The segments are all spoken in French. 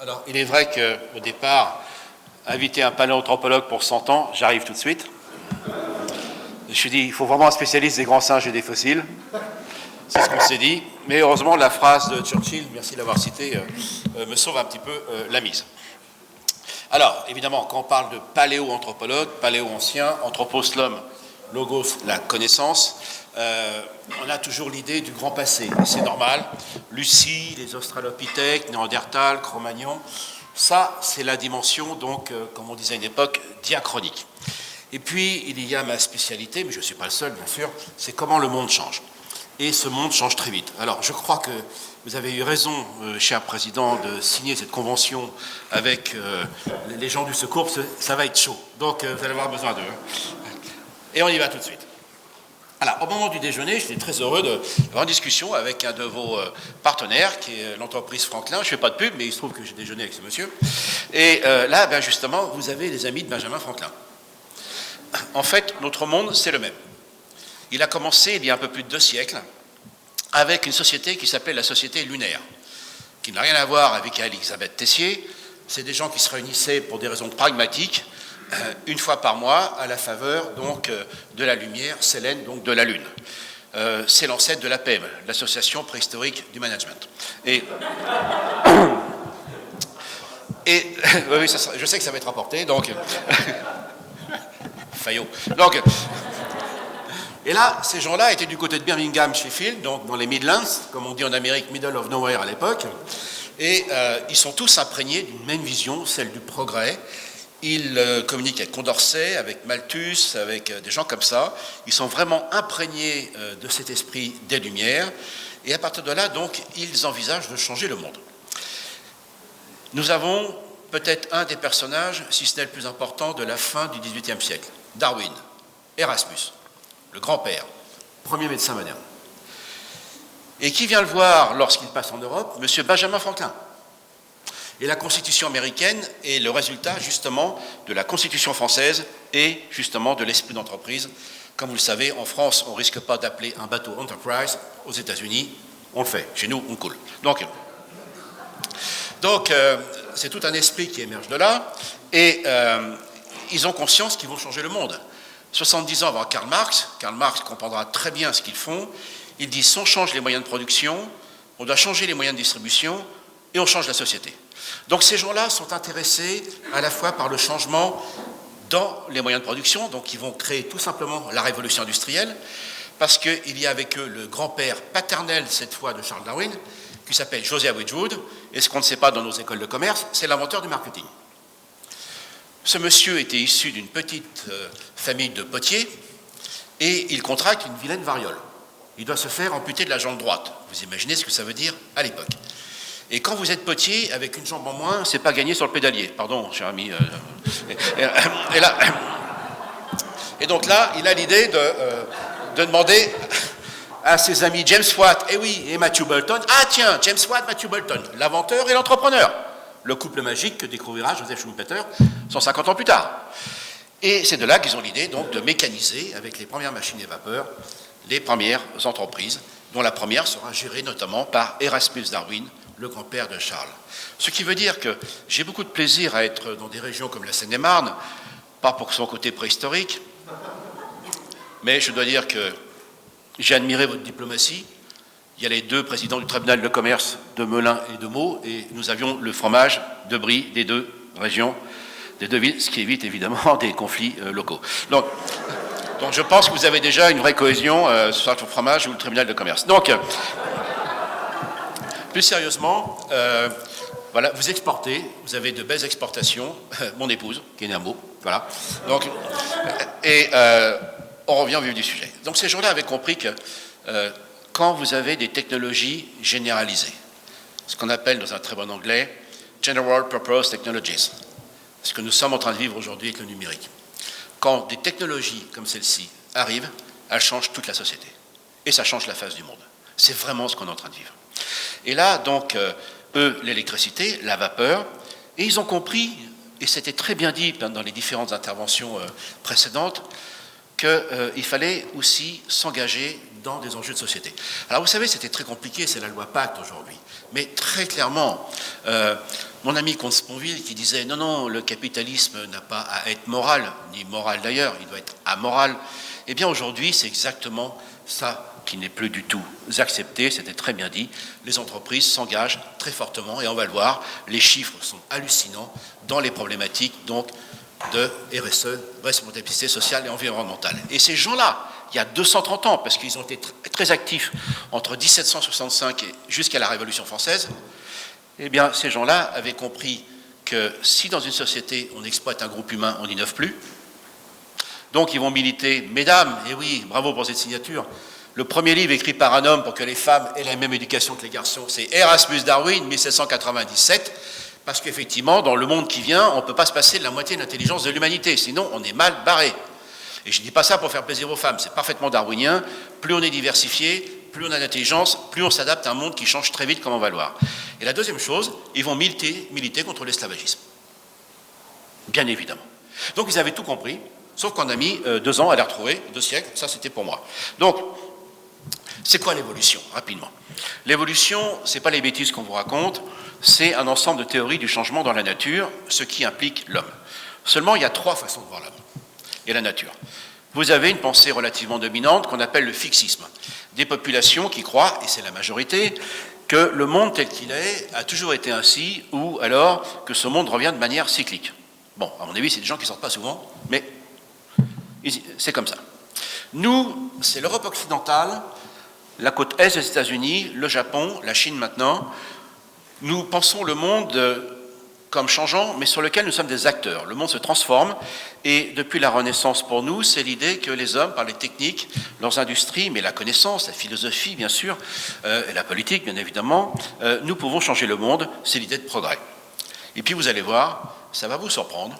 Alors, il est vrai qu'au départ, inviter un paléoanthropologue pour 100 ans, j'arrive tout de suite. Je me suis dit, il faut vraiment un spécialiste des grands singes et des fossiles. C'est ce qu'on s'est dit. Mais heureusement, la phrase de Churchill, merci de l'avoir citée, me sauve un petit peu la mise. Alors, évidemment, quand on parle de paléoanthropologue, paléo-ancien, anthropos l'homme, logos la connaissance, on a toujours l'idée du grand passé. C'est normal. Lucie, les Australopithèques, Néandertal, Cro-Magnon, ça, c'est la dimension, donc, comme on disait à une époque, diachronique. Et puis, il y a ma spécialité, mais je ne suis pas le seul, bien sûr, c'est comment le monde change. Et ce monde change très vite. Alors, je crois que vous avez eu raison, cher Président, de signer cette convention avec les gens du secours, parce que ça va être chaud. Donc, vous allez avoir besoin d'eux. Et on y va tout de suite. Alors, au moment du déjeuner, j'étais très heureux d'avoir une discussion avec un de vos partenaires, qui est l'entreprise Franklin. Je ne fais pas de pub, mais il se trouve que j'ai déjeuné avec ce monsieur. Et là, ben, justement, vous avez les amis de Benjamin Franklin. En fait, notre monde, c'est le même. Il a commencé il y a un peu plus de 2 siècles avec une société qui s'appelait la Société Lunaire, qui n'a rien à voir avec Elisabeth Tessier. C'est des gens qui se réunissaient pour des raisons pragmatiques, une fois par mois, à la faveur donc, de la lumière, Célène, donc de la Lune. C'est l'ancêtre de l'APEM, l'Association préhistorique du management. Et oui, je sais que ça va être rapporté, donc... Fayot. Donc... Et là, ces gens-là étaient du côté de Birmingham, Sheffield, donc dans les Midlands, comme on dit en Amérique, Middle of Nowhere à l'époque. Et ils sont tous imprégnés d'une même vision, celle du progrès. Ils communiquent avec Condorcet, avec Malthus, avec des gens comme ça. Ils sont vraiment imprégnés de cet esprit des Lumières. Et à partir de là, donc, ils envisagent de changer le monde. Nous avons peut-être un des personnages, si ce n'est le plus important, de la fin du XVIIIe siècle. Darwin, Erasmus. Le grand-père, premier médecin moderne. Et qui vient le voir lorsqu'il passe en Europe? Monsieur Benjamin Franklin. Et la Constitution américaine est le résultat justement de la Constitution française et justement de l'esprit d'entreprise. Comme vous le savez, en France, on ne risque pas d'appeler un bateau Enterprise. Aux États-Unis, on le fait. Chez nous, on coule. Donc c'est tout un esprit qui émerge de là. Et ils ont conscience qu'ils vont changer le monde. 70 ans avant Karl Marx comprendra très bien ce qu'ils font. Ils disent, si on change les moyens de production, on doit changer les moyens de distribution et on change la société. Donc ces gens-là sont intéressés à la fois par le changement dans les moyens de production, donc ils vont créer tout simplement la révolution industrielle, parce qu'il y a avec eux le grand-père paternel, cette fois, de Charles Darwin, qui s'appelle Josiah Wedgwood, et ce qu'on ne sait pas dans nos écoles de commerce, c'est l'inventeur du marketing. Ce monsieur était issu d'une petite famille de potiers et il contracte une vilaine variole. Il doit se faire amputer de la jambe droite. Vous imaginez ce que ça veut dire à l'époque. Et quand vous êtes potier, avec une jambe en moins, c'est pas gagné sur le pédalier. Pardon, cher ami. Et donc là, il a l'idée de demander à ses amis James Watt, et Matthew Boulton. Ah tiens, James Watt, Matthew Boulton, l'inventeur et l'entrepreneur. Le couple magique que découvrira Joseph Schumpeter 150 ans plus tard. Et c'est de là qu'ils ont l'idée donc de mécaniser, avec les premières machines à vapeur, les premières entreprises, dont la première sera gérée notamment par Erasmus Darwin, le grand-père de Charles. Ce qui veut dire que j'ai beaucoup de plaisir à être dans des régions comme la Seine-et-Marne, pas pour son côté préhistorique, mais je dois dire que j'ai admiré votre diplomatie. Il y a les 2 présidents du tribunal de commerce de Melun et de Meaux, et nous avions le fromage de Brie des 2 régions, des 2 villes, ce qui évite évidemment des conflits locaux. Donc je pense que vous avez déjà une vraie cohésion sur le fromage ou le tribunal de commerce. Donc, plus sérieusement, voilà, vous exportez, vous avez de belles exportations, mon épouse, qui est née à Meaux, voilà. Donc, on revient au vif du sujet. Donc ces gens-là avaient compris que quand vous avez des technologies généralisées, ce qu'on appelle dans un très bon anglais « General Purpose Technologies », ce que nous sommes en train de vivre aujourd'hui avec le numérique. Quand des technologies comme celle-ci arrivent, elles changent toute la société. Et ça change la face du monde. C'est vraiment ce qu'on est en train de vivre. Et là, donc, eux, l'électricité, la vapeur, et ils ont compris, et c'était très bien dit dans les différentes interventions précédentes, qu'il fallait aussi s'engager dans des enjeux de société. Alors vous savez, c'était très compliqué, c'est la loi Pacte aujourd'hui. Mais très clairement, mon ami Comte Sponville qui disait non, non, le capitalisme n'a pas à être moral, ni moral d'ailleurs, il doit être amoral. Eh bien aujourd'hui, c'est exactement ça qui n'est plus du tout accepté, c'était très bien dit. Les entreprises s'engagent très fortement et on va le voir, les chiffres sont hallucinants dans les problématiques donc de RSE, responsabilité sociale et environnementale. Et ces gens-là, il y a 230 ans, parce qu'ils ont été très actifs entre 1765 et jusqu'à la Révolution française, eh bien, ces gens-là avaient compris que si dans une société on exploite un groupe humain, on n'innove plus. Donc ils vont militer, mesdames, et oui, bravo pour cette signature, le premier livre écrit par un homme pour que les femmes aient la même éducation que les garçons, c'est Erasmus Darwin, 1797, parce qu'effectivement, dans le monde qui vient, on ne peut pas se passer de la moitié de l'intelligence de l'humanité, sinon on est mal barré. Et je ne dis pas ça pour faire plaisir aux femmes, c'est parfaitement darwinien. Plus on est diversifié, plus on a d'intelligence, plus on s'adapte à un monde qui change très vite, comme on va le voir. Et la deuxième chose, ils vont militer contre l'esclavagisme. Bien évidemment. Donc ils avaient tout compris, sauf qu'on a mis 2 ans à les retrouver, 2 siècles, ça c'était pour moi. Donc, c'est quoi l'évolution, rapidement? L'évolution, ce n'est pas les bêtises qu'on vous raconte, c'est un ensemble de théories du changement dans la nature, ce qui implique l'homme. Seulement, il y a 3 façons de voir l'homme et la nature. Vous avez une pensée relativement dominante qu'on appelle le fixisme. Des populations qui croient, et c'est la majorité, que le monde tel qu'il est a toujours été ainsi, ou alors que ce monde revient de manière cyclique. Bon, à mon avis, c'est des gens qui ne sortent pas souvent, mais c'est comme ça. Nous, c'est l'Europe occidentale, la côte est des États-Unis, le Japon, la Chine maintenant. Nous pensons le monde comme changeant, mais sur lequel nous sommes des acteurs. Le monde se transforme, et depuis la Renaissance pour nous, c'est l'idée que les hommes, par les techniques, leurs industries, mais la connaissance, la philosophie bien sûr, et la politique bien évidemment, nous pouvons changer le monde, c'est l'idée de progrès. Et puis vous allez voir, ça va vous surprendre,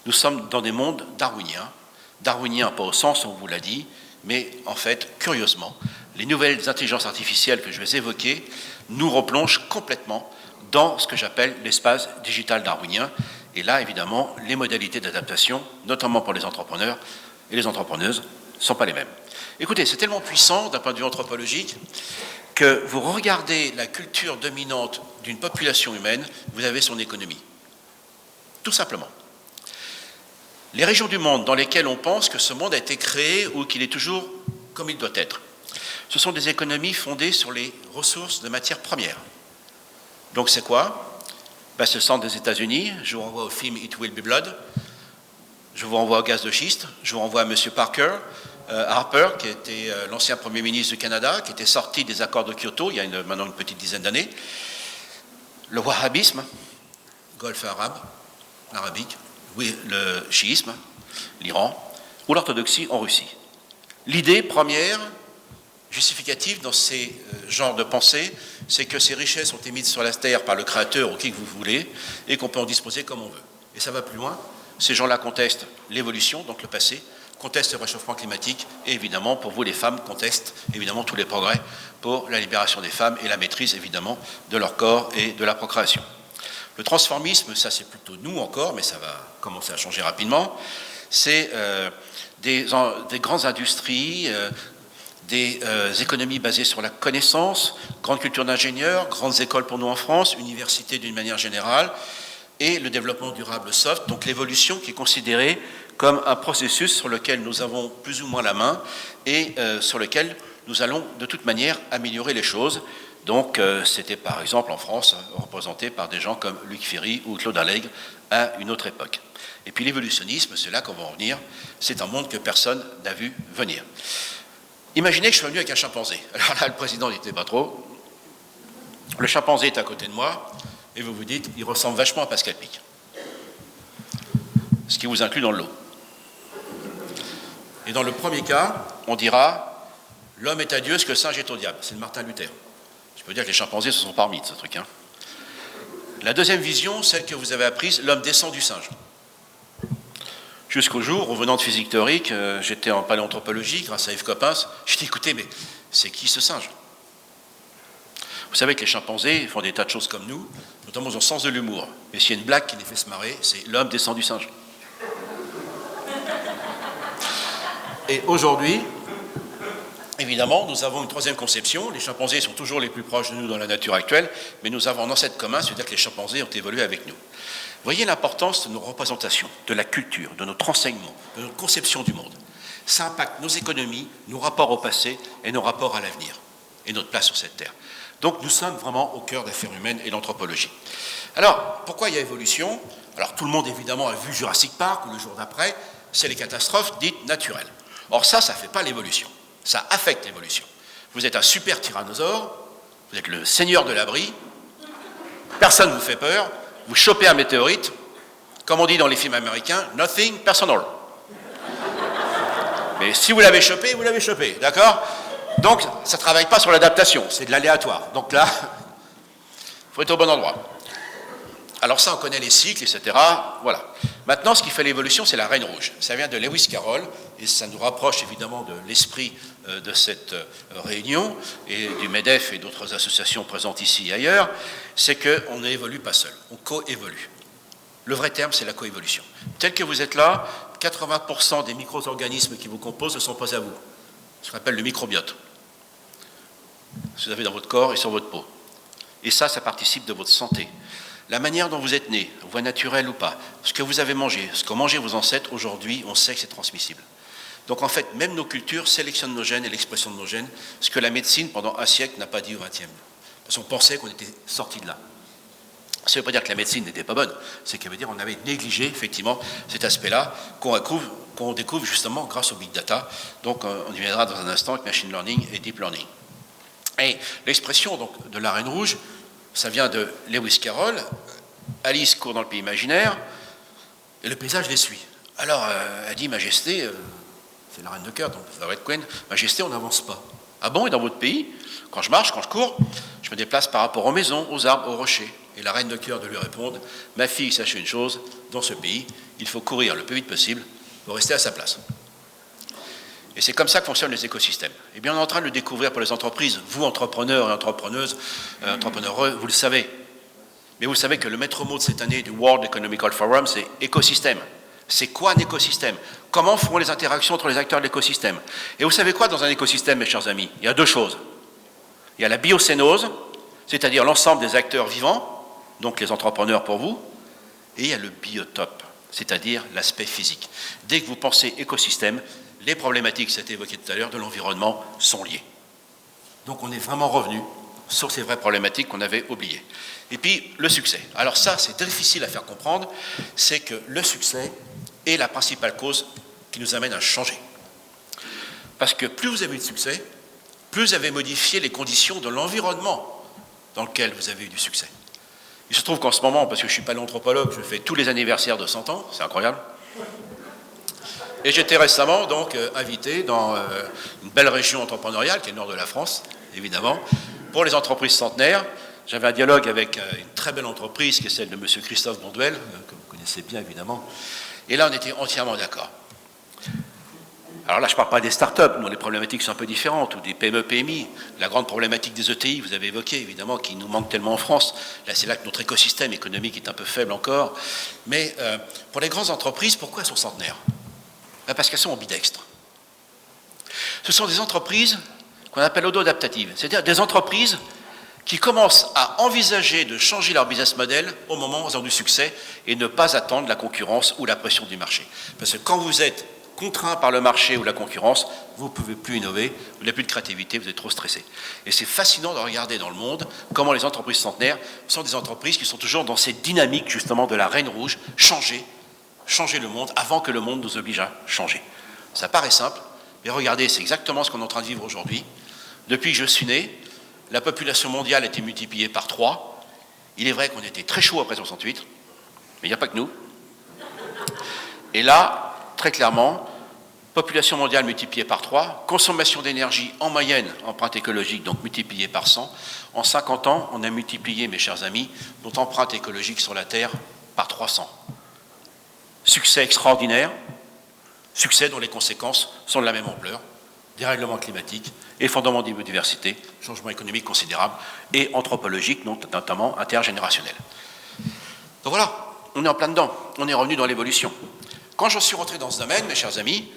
nous sommes dans des mondes darwiniens pas au sens où on vous l'a dit, mais en fait, curieusement, les nouvelles intelligences artificielles que je vais évoquer nous replongent complètement dans ce que j'appelle l'espace digital darwinien. Et là, évidemment, les modalités d'adaptation, notamment pour les entrepreneurs et les entrepreneuses, ne sont pas les mêmes. Écoutez, c'est tellement puissant d'un point de vue anthropologique que vous regardez la culture dominante d'une population humaine, vous avez son économie. Tout simplement. Les régions du monde dans lesquelles on pense que ce monde a été créé ou qu'il est toujours comme il doit être, ce sont des économies fondées sur les ressources de matières premières. Donc c'est quoi? Ce sont des États-Unis, je vous renvoie au film It Will Be Blood, je vous renvoie au gaz de schiste, je vous renvoie à M. Harper, qui était l'ancien Premier ministre du Canada, qui était sorti des accords de Kyoto il y a maintenant une petite dizaine d'années, le wahhabisme, golfe arabe, l'arabique, oui, le chiisme, l'Iran, ou l'orthodoxie en Russie. L'idée première, justificative dans ces genres de pensée, c'est que ces richesses sont émises sur la terre par le Créateur ou qui que vous voulez, et qu'on peut en disposer comme on veut. Et ça va plus loin, ces gens-là contestent l'évolution, donc le passé, contestent le réchauffement climatique, et évidemment, pour vous les femmes, contestent évidemment tous les progrès pour la libération des femmes et la maîtrise évidemment de leur corps et de la procréation. Le transformisme, ça c'est plutôt nous encore, mais ça va commencer à changer rapidement, c'est des grandes industries, des économies basées sur la connaissance, grande culture d'ingénieurs, grandes écoles pour nous en France, universités d'une manière générale, et le développement durable soft, donc l'évolution qui est considérée comme un processus sur lequel nous avons plus ou moins la main et sur lequel nous allons de toute manière améliorer les choses. Donc c'était par exemple en France représenté par des gens comme Luc Ferry ou Claude Allègre à une autre époque. Et puis l'évolutionnisme, c'est là qu'on va en venir, c'est un monde que personne n'a vu venir. Imaginez que je suis venu avec un chimpanzé. Alors là, le président n'était pas trop. Le chimpanzé est à côté de moi, et vous vous dites, il ressemble vachement à Pascal Pic. Ce qui vous inclut dans le lot. Et dans le premier cas, on dira, l'homme est à Dieu ce que le singe est au diable. C'est de Martin Luther. Je peux dire que les chimpanzés se sont parmi de ce truc. La deuxième vision, celle que vous avez apprise, l'homme descend du singe. Jusqu'au jour, revenant de physique théorique, j'étais en paléanthropologie grâce à Yves Coppens. Je dis, écoutez, mais c'est qui ce singe? Vous savez que les chimpanzés font des tas de choses comme nous, notamment ils ont sens de l'humour. Et s'il y a une blague qui les fait se marrer, c'est l'homme descend du singe. Et aujourd'hui, évidemment, nous avons une troisième conception. Les chimpanzés sont toujours les plus proches de nous dans la nature actuelle, mais nous avons un ancêtre commun, c'est-à-dire que les chimpanzés ont évolué avec nous. Voyez l'importance de nos représentations, de la culture, de notre enseignement, de notre conception du monde. Ça impacte nos économies, nos rapports au passé et nos rapports à l'avenir, et notre place sur cette terre. Donc nous sommes vraiment au cœur d'affaires humaines et d'anthropologie. Alors, pourquoi il y a évolution? Alors tout le monde évidemment a vu Jurassic Park ou le jour d'après, c'est les catastrophes dites naturelles. Or ça ne fait pas l'évolution, ça affecte l'évolution. Vous êtes un super tyrannosaure, vous êtes le seigneur de l'abri, personne ne vous fait peur, vous chopez un météorite, comme on dit dans les films américains, nothing personal. Mais si vous l'avez chopé, d'accord? Donc, ça ne travaille pas sur l'adaptation, c'est de l'aléatoire. Donc là, il faut être au bon endroit. Alors ça, on connaît les cycles, etc. Voilà. Maintenant, ce qui fait l'évolution, c'est la Reine Rouge. Ça vient de Lewis Carroll, et ça nous rapproche évidemment de l'esprit de cette réunion, et du MEDEF et d'autres associations présentes ici et ailleurs, c'est qu'on n'évolue pas seul, on coévolue. Le vrai terme, c'est la coévolution. Tel que vous êtes là, 80% des micro-organismes qui vous composent ne sont pas à vous. Ce qu'on appelle le microbiote. Ce que vous avez dans votre corps et sur votre peau. Et ça participe de votre santé. La manière dont vous êtes né, voie naturelle ou pas, ce que vous avez mangé, ce qu'ont mangé vos ancêtres, aujourd'hui, on sait que c'est transmissible. Donc en fait, même nos cultures sélectionnent nos gènes et l'expression de nos gènes, ce que la médecine, pendant un siècle, n'a pas dit au XXe. Parce qu'on pensait qu'on était sorti de là. Ça ne veut pas dire que la médecine n'était pas bonne, c'est qu'elle veut dire qu'on avait négligé, effectivement, cet aspect-là, qu'on découvre justement grâce au big data. Donc on y viendra dans un instant avec machine learning et deep learning. Et l'expression donc, de la Reine Rouge, ça vient de Lewis Carroll. Alice court dans le pays imaginaire et le paysage les suit. Alors, elle dit, Majesté, c'est la reine de cœur, donc la Red Queen, Majesté, on n'avance pas. Ah bon, et dans votre pays, quand je marche, quand je cours, je me déplace par rapport aux maisons, aux arbres, aux rochers. Et la reine de cœur de lui répondre, ma fille, sachez une chose, dans ce pays, il faut courir le plus vite possible pour rester à sa place. Et c'est comme ça que fonctionnent les écosystèmes. Eh bien, on est en train de le découvrir pour les entreprises. Vous, entrepreneurs et entrepreneureux, vous le savez. Mais vous savez que le maître mot de cette année du World Economic Forum, c'est écosystème. C'est quoi un écosystème? Comment font les interactions entre les acteurs de l'écosystème? Et vous savez quoi dans un écosystème, mes chers amis? Il y a deux choses. Il y a la biocénose, c'est-à-dire l'ensemble des acteurs vivants, donc les entrepreneurs pour vous, et il y a le biotope, c'est-à-dire l'aspect physique. Dès que vous pensez écosystème, les problématiques, c'était évoqué tout à l'heure, de l'environnement sont liées. Donc on est vraiment revenu sur ces vraies problématiques qu'on avait oubliées. Et puis le succès. Alors ça, c'est difficile à faire comprendre, c'est que le succès est la principale cause qui nous amène à changer. Parce que plus vous avez eu de succès, plus vous avez modifié les conditions de l'environnement dans lequel vous avez eu du succès. Il se trouve qu'en ce moment, parce que je ne suis pas l'anthropologue, je fais tous les anniversaires de 100 ans, c'est incroyable. Et j'étais récemment donc invité dans une belle région entrepreneuriale, qui est le nord de la France, évidemment, pour les entreprises centenaires. J'avais un dialogue avec une très belle entreprise, qui est celle de M. Christophe Bonduel, que vous connaissez bien évidemment. Et là, on était entièrement d'accord. Alors là, je ne parle pas des start-up, dont les problématiques sont un peu différentes, ou des PME, PMI. La grande problématique des ETI, vous avez évoqué, évidemment, qui nous manque tellement en France. Là, c'est là que notre écosystème économique est un peu faible encore. Mais pour les grandes entreprises, pourquoi elles sont centenaires? Parce qu'elles sont ambidextres. Ce sont des entreprises qu'on appelle auto-adaptatives, c'est-à-dire des entreprises qui commencent à envisager de changer leur business model au moment où elles ont du succès et ne pas attendre la concurrence ou la pression du marché. Parce que quand vous êtes contraint par le marché ou la concurrence, vous ne pouvez plus innover, vous n'avez plus de créativité, vous êtes trop stressé. Et c'est fascinant de regarder dans le monde comment les entreprises centenaires sont des entreprises qui sont toujours dans cette dynamique justement de la Reine Rouge, changer le monde avant que le monde nous oblige à changer. Ça paraît simple, mais regardez, c'est exactement ce qu'on est en train de vivre aujourd'hui. Depuis que je suis né, la population mondiale a été multipliée par 3. Il est vrai qu'on était très chaud après 68, mais il n'y a pas que nous. Et là, très clairement, population mondiale multipliée par 3, consommation d'énergie en moyenne, empreinte écologique, donc multipliée par 100. En 50 ans, on a multiplié, mes chers amis, notre empreinte écologique sur la Terre par 300. Succès extraordinaire, succès dont les conséquences sont de la même ampleur, dérèglement climatique, effondrement de la biodiversité, changement économique considérable et anthropologique, notamment intergénérationnel. Donc voilà, on est en plein dedans, on est revenu dans l'évolution. Quand je suis rentré dans ce domaine, mes chers amis,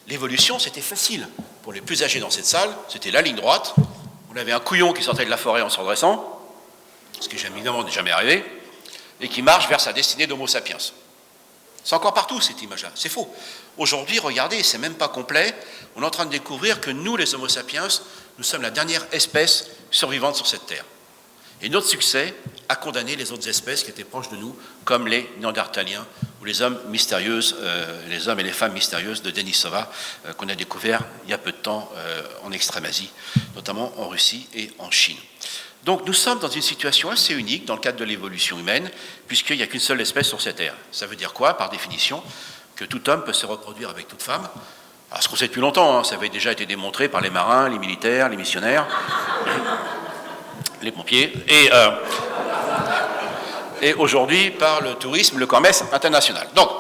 l'évolution c'était facile. pour les plus âgés dans cette salle, c'était la ligne droite. On avait un couillon qui sortait de la forêt en se redressant, ce qui évidemment n'est jamais arrivé, et qui marche vers sa destinée d'Homo sapiens. C'est encore partout cette image-là, c'est faux. Aujourd'hui, regardez, c'est même pas complet, on est en train de découvrir que nous, les Homo sapiens, nous sommes la dernière espèce survivante sur cette Terre. Et notre succès a condamné les autres espèces qui étaient proches de nous, comme les Néandertaliens ou les hommes mystérieuses, les hommes et les femmes mystérieuses de Denisova, qu'on a découvert il y a peu de temps en Extrême-Asie, notamment en Russie et en Chine. Donc nous sommes dans une situation assez unique dans le cadre de l'évolution humaine, puisqu'il n'y a qu'une seule espèce sur cette Terre. Ça veut dire quoi, par définition? Que tout homme peut se reproduire avec toute femme. Alors ce qu'on sait depuis longtemps, hein, ça avait déjà été démontré par les marins, les militaires, les missionnaires, les pompiers, et aujourd'hui par le tourisme, le commerce international. Donc,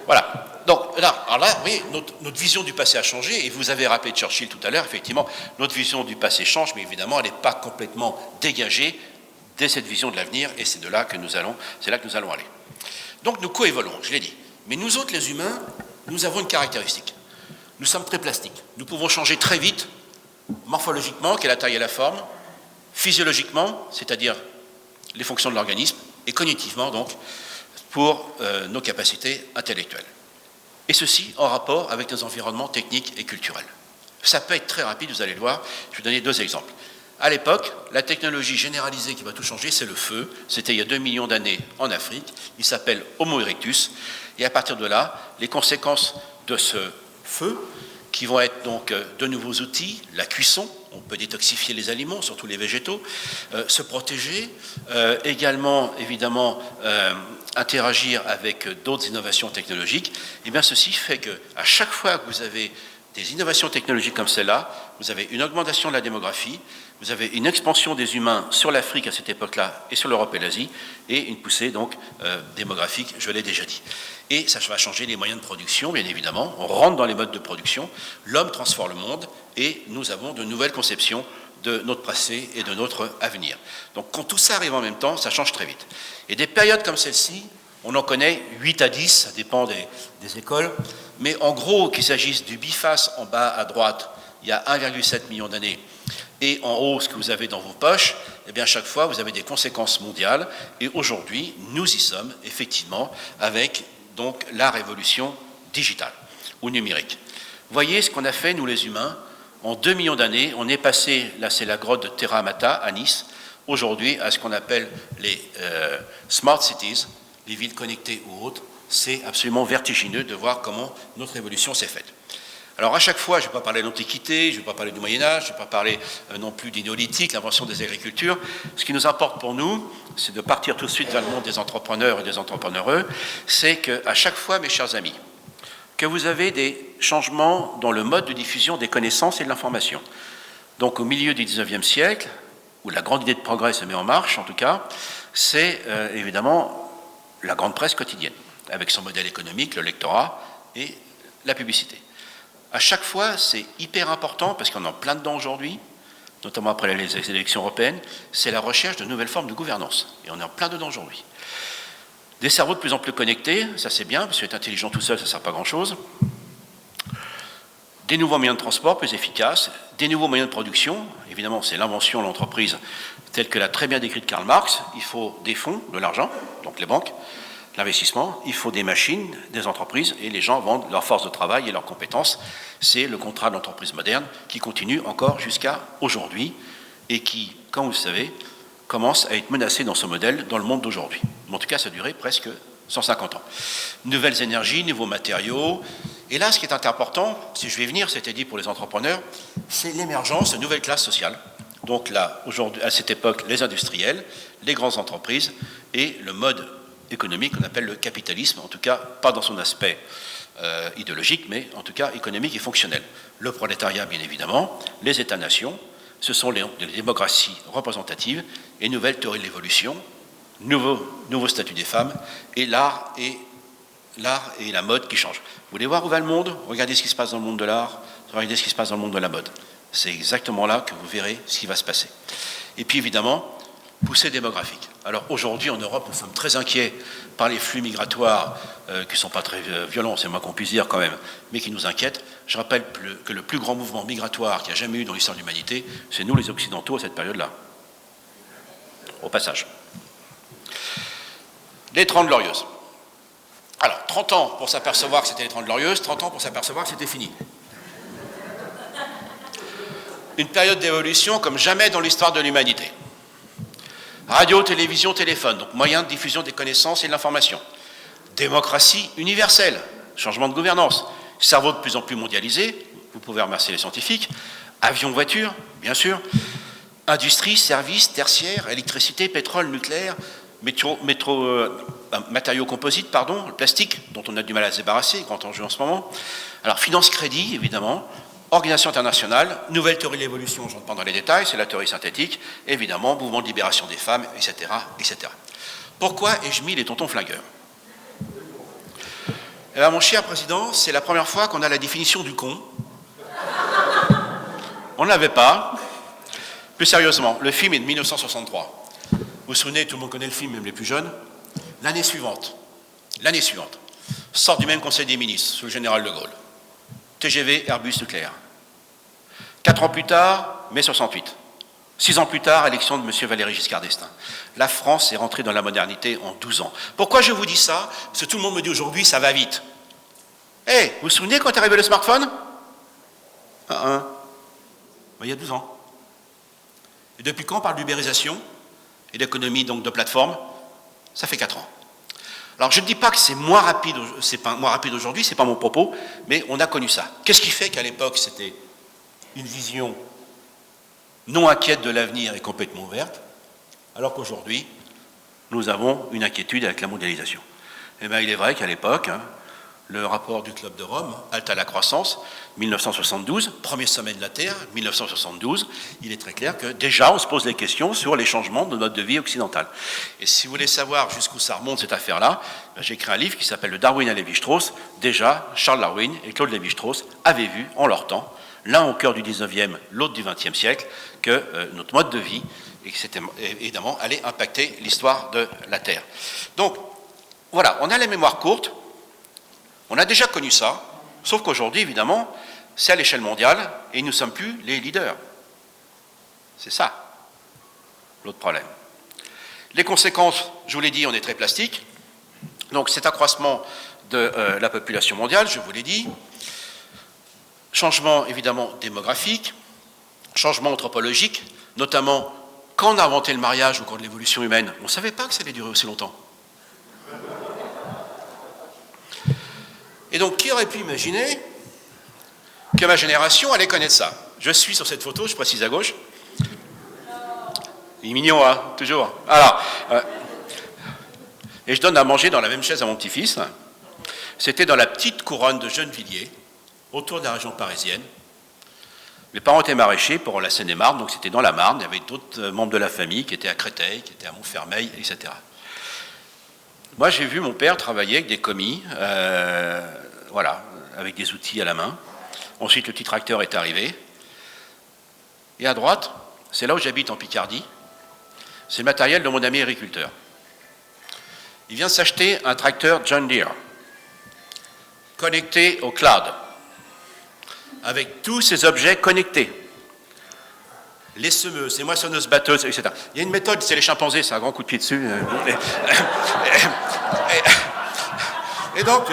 voilà. Donc là, vous voyez, notre vision du passé a changé, et vous avez rappelé Churchill tout à l'heure, effectivement, notre vision du passé change, mais évidemment, elle n'est pas complètement dégagée dès cette vision de l'avenir, et c'est là que nous allons aller. Donc nous coévoluons, je l'ai dit. Mais nous autres, les humains, nous avons une caractéristique. Nous sommes très plastiques. Nous pouvons changer très vite, morphologiquement, qui est la taille et la forme, physiologiquement, c'est-à-dire les fonctions de l'organisme, et cognitivement, donc, pour nos capacités intellectuelles. Et ceci en rapport avec nos environnements techniques et culturels. Ça peut être très rapide, vous allez le voir. Je vais vous donner 2 exemples. À l'époque, la technologie généralisée qui va tout changer, c'est le feu. C'était il y a 2 millions d'années en Afrique. Il s'appelle Homo erectus. Et à partir de là, les conséquences de ce feu, qui vont être donc de nouveaux outils, la cuisson, on peut détoxifier les aliments, surtout les végétaux, se protéger, également, évidemment, interagir avec d'autres innovations technologiques, et bien ceci fait qu'à chaque fois que vous avez des innovations technologiques comme celle-là, vous avez une augmentation de la démographie, vous avez une expansion des humains sur l'Afrique à cette époque-là et sur l'Europe et l'Asie, et une poussée donc démographique, je l'ai déjà dit. Et ça va changer les moyens de production, bien évidemment. On rentre dans les modes de production, l'homme transforme le monde, et nous avons de nouvelles conceptions de notre passé et de notre avenir. Donc quand tout ça arrive en même temps, ça change très vite. Et des périodes comme celle-ci, on en connaît 8 à 10, ça dépend des écoles, mais en gros, qu'il s'agisse du biface en bas à droite, il y a 1,7 million d'années, et en haut, ce que vous avez dans vos poches, eh bien, à chaque fois, vous avez des conséquences mondiales, et aujourd'hui, nous y sommes, effectivement, avec donc la révolution digitale ou numérique. Voyez ce qu'on a fait, nous les humains. En 2 millions d'années, on est passé, là c'est la grotte de Terra Amata à Nice, aujourd'hui à ce qu'on appelle les smart cities, les villes connectées ou autres. C'est absolument vertigineux de voir comment notre évolution s'est faite. Alors à chaque fois, je ne vais pas parler de l'Antiquité, je ne vais pas parler du Moyen-Âge, je ne vais pas parler non plus du néolithique, l'invention des agricultures. Ce qui nous importe pour nous, c'est de partir tout de suite vers le monde des entrepreneurs et des entrepreneureux. C'est qu'à chaque fois, mes chers amis, que vous avez des changements dans le mode de diffusion des connaissances et de l'information. Donc au milieu du 19e siècle, où la grande idée de progrès se met en marche, en tout cas, c'est évidemment la grande presse quotidienne, avec son modèle économique, le lectorat et la publicité. À chaque fois, c'est hyper important, parce qu'on est en plein dedans aujourd'hui, notamment après les élections européennes, c'est la recherche de nouvelles formes de gouvernance. Et on est en plein dedans aujourd'hui. Des cerveaux de plus en plus connectés, ça c'est bien, parce qu'être intelligent tout seul, ça ne sert pas à grand-chose. Des nouveaux moyens de transport plus efficaces, des nouveaux moyens de production. Évidemment, c'est l'invention de l'entreprise telle que l'a très bien décrite Karl Marx. Il faut des fonds, de l'argent, donc les banques, l'investissement, il faut des machines, des entreprises, et les gens vendent leur force de travail et leurs compétences. C'est le contrat de l'entreprise moderne qui continue encore jusqu'à aujourd'hui et qui, comme vous le savez, commence à être menacé dans ce modèle dans le monde d'aujourd'hui. Mais en tout cas, ça a duré presque 150 ans. Nouvelles énergies, nouveaux matériaux. Et là, ce qui est important, si je vais venir, c'était dit pour les entrepreneurs, c'est l'émergence de nouvelles classes sociales. Donc là, aujourd'hui, à cette époque, les industriels, les grandes entreprises et le mode économique qu'on appelle le capitalisme, en tout cas pas dans son aspect idéologique, mais en tout cas économique et fonctionnel. Le prolétariat, bien évidemment, les États-nations, ce sont les démocraties représentatives et nouvelles théories de l'évolution, nouveau statut des femmes et l'art et la mode qui changent. Vous voulez voir où va le monde? Regardez ce qui se passe dans le monde de l'art, regardez ce qui se passe dans le monde de la mode. C'est exactement là que vous verrez ce qui va se passer. Et puis évidemment, poussée démographique. Alors aujourd'hui, en Europe, nous sommes très inquiets par les flux migratoires, qui ne sont pas très violents, c'est moins qu'on puisse dire quand même, mais qui nous inquiètent. Je rappelle que le plus grand mouvement migratoire qu'il y a jamais eu dans l'histoire de l'humanité, c'est nous les Occidentaux à cette période-là. Au passage. Les 30 Glorieuses. Alors, 30 ans pour s'apercevoir que c'était les 30 Glorieuses, 30 ans pour s'apercevoir que c'était fini. Une période d'évolution comme jamais dans l'histoire de l'humanité. Radio, télévision, téléphone, donc moyen de diffusion des connaissances et de l'information. Démocratie universelle, changement de gouvernance, cerveau de plus en plus mondialisé, vous pouvez remercier les scientifiques, avions, voitures, bien sûr, industrie, services, tertiaires, électricité, pétrole, nucléaire, matériaux composites, le plastique, dont on a du mal à se débarrasser, grand enjeu en ce moment. Alors, finance-crédit, évidemment, organisation internationale, nouvelle théorie de l'évolution, je rentre pas dans les détails, c'est la théorie synthétique, évidemment, mouvement de libération des femmes, etc., etc. Pourquoi ai-je mis les tontons flingueurs? Eh bien, mon cher président, c'est la première fois qu'on a la définition du con. On ne l'avait pas. Plus sérieusement, le film est de 1963. Vous vous souvenez, tout le monde connaît le film, même les plus jeunes. L'année suivante, sort du même Conseil des ministres, sous le général de Gaulle. TGV, Airbus nucléaire. 4 ans plus tard, mai 68. 6 ans plus tard, élection de M. Valéry Giscard d'Estaing. La France est rentrée dans la modernité en 12 ans. Pourquoi je vous dis ça? Parce que tout le monde me dit aujourd'hui, ça va vite. Vous vous souvenez quand est arrivé le smartphone? Il y a 12 ans. Et depuis quand on parle d'ubérisation et d'économie donc de plateforme? Ça fait 4 ans. Alors je ne dis pas que c'est moins rapide aujourd'hui, c'est pas mon propos, mais on a connu ça. Qu'est-ce qui fait qu'à l'époque c'était une vision non inquiète de l'avenir et complètement ouverte, alors qu'aujourd'hui nous avons une inquiétude avec la mondialisation? Eh bien il est vrai qu'à l'époque, le rapport du Club de Rome, Halte à la croissance, 1972, premier sommet de la Terre, 1972, il est très clair que déjà on se pose des questions sur les changements de notre vie occidentale. Et si vous voulez savoir jusqu'où ça remonte cette affaire-là, j'ai écrit un livre qui s'appelle Le Darwin à Lévi-Strauss. Déjà, Charles Darwin et Claude Lévi-Strauss avaient vu en leur temps, l'un au cœur du 19e, l'autre du 20e siècle, que notre mode de vie, et que c'était évidemment allait impacter l'histoire de la Terre. Donc, voilà, on a la mémoire courte. On a déjà connu ça, sauf qu'aujourd'hui, évidemment, c'est à l'échelle mondiale et nous ne sommes plus les leaders. C'est ça, l'autre problème. Les conséquences, je vous l'ai dit, on est très plastique. Donc cet accroissement de la population mondiale, je vous l'ai dit. Changement, évidemment, démographique, changement anthropologique, notamment quand on a inventé le mariage au cours de l'évolution humaine, on ne savait pas que ça allait durer aussi longtemps. Et donc, qui aurait pu imaginer que ma génération allait connaître ça? Je suis sur cette photo, je précise à gauche. Il est mignon, hein, toujours. Alors, et je donne à manger dans la même chaise à mon petit-fils. C'était dans la petite couronne de Gennevilliers, autour de la région parisienne. Mes parents étaient maraîchers pour la Seine-et-Marne, donc c'était dans la Marne. Il y avait d'autres membres de la famille qui étaient à Créteil, qui étaient à Montfermeil, etc. Moi, j'ai vu mon père travailler avec des commis, voilà, avec des outils à la main. Ensuite, le petit tracteur est arrivé. Et à droite, c'est là où j'habite en Picardie. C'est le matériel de mon ami agriculteur. Il vient de s'acheter un tracteur John Deere, connecté au cloud, avec tous ces objets connectés. Les semeuses, les moissonneuses batteuses, etc. Il y a une méthode, c'est les chimpanzés, c'est un grand coup de pied dessus. Et donc,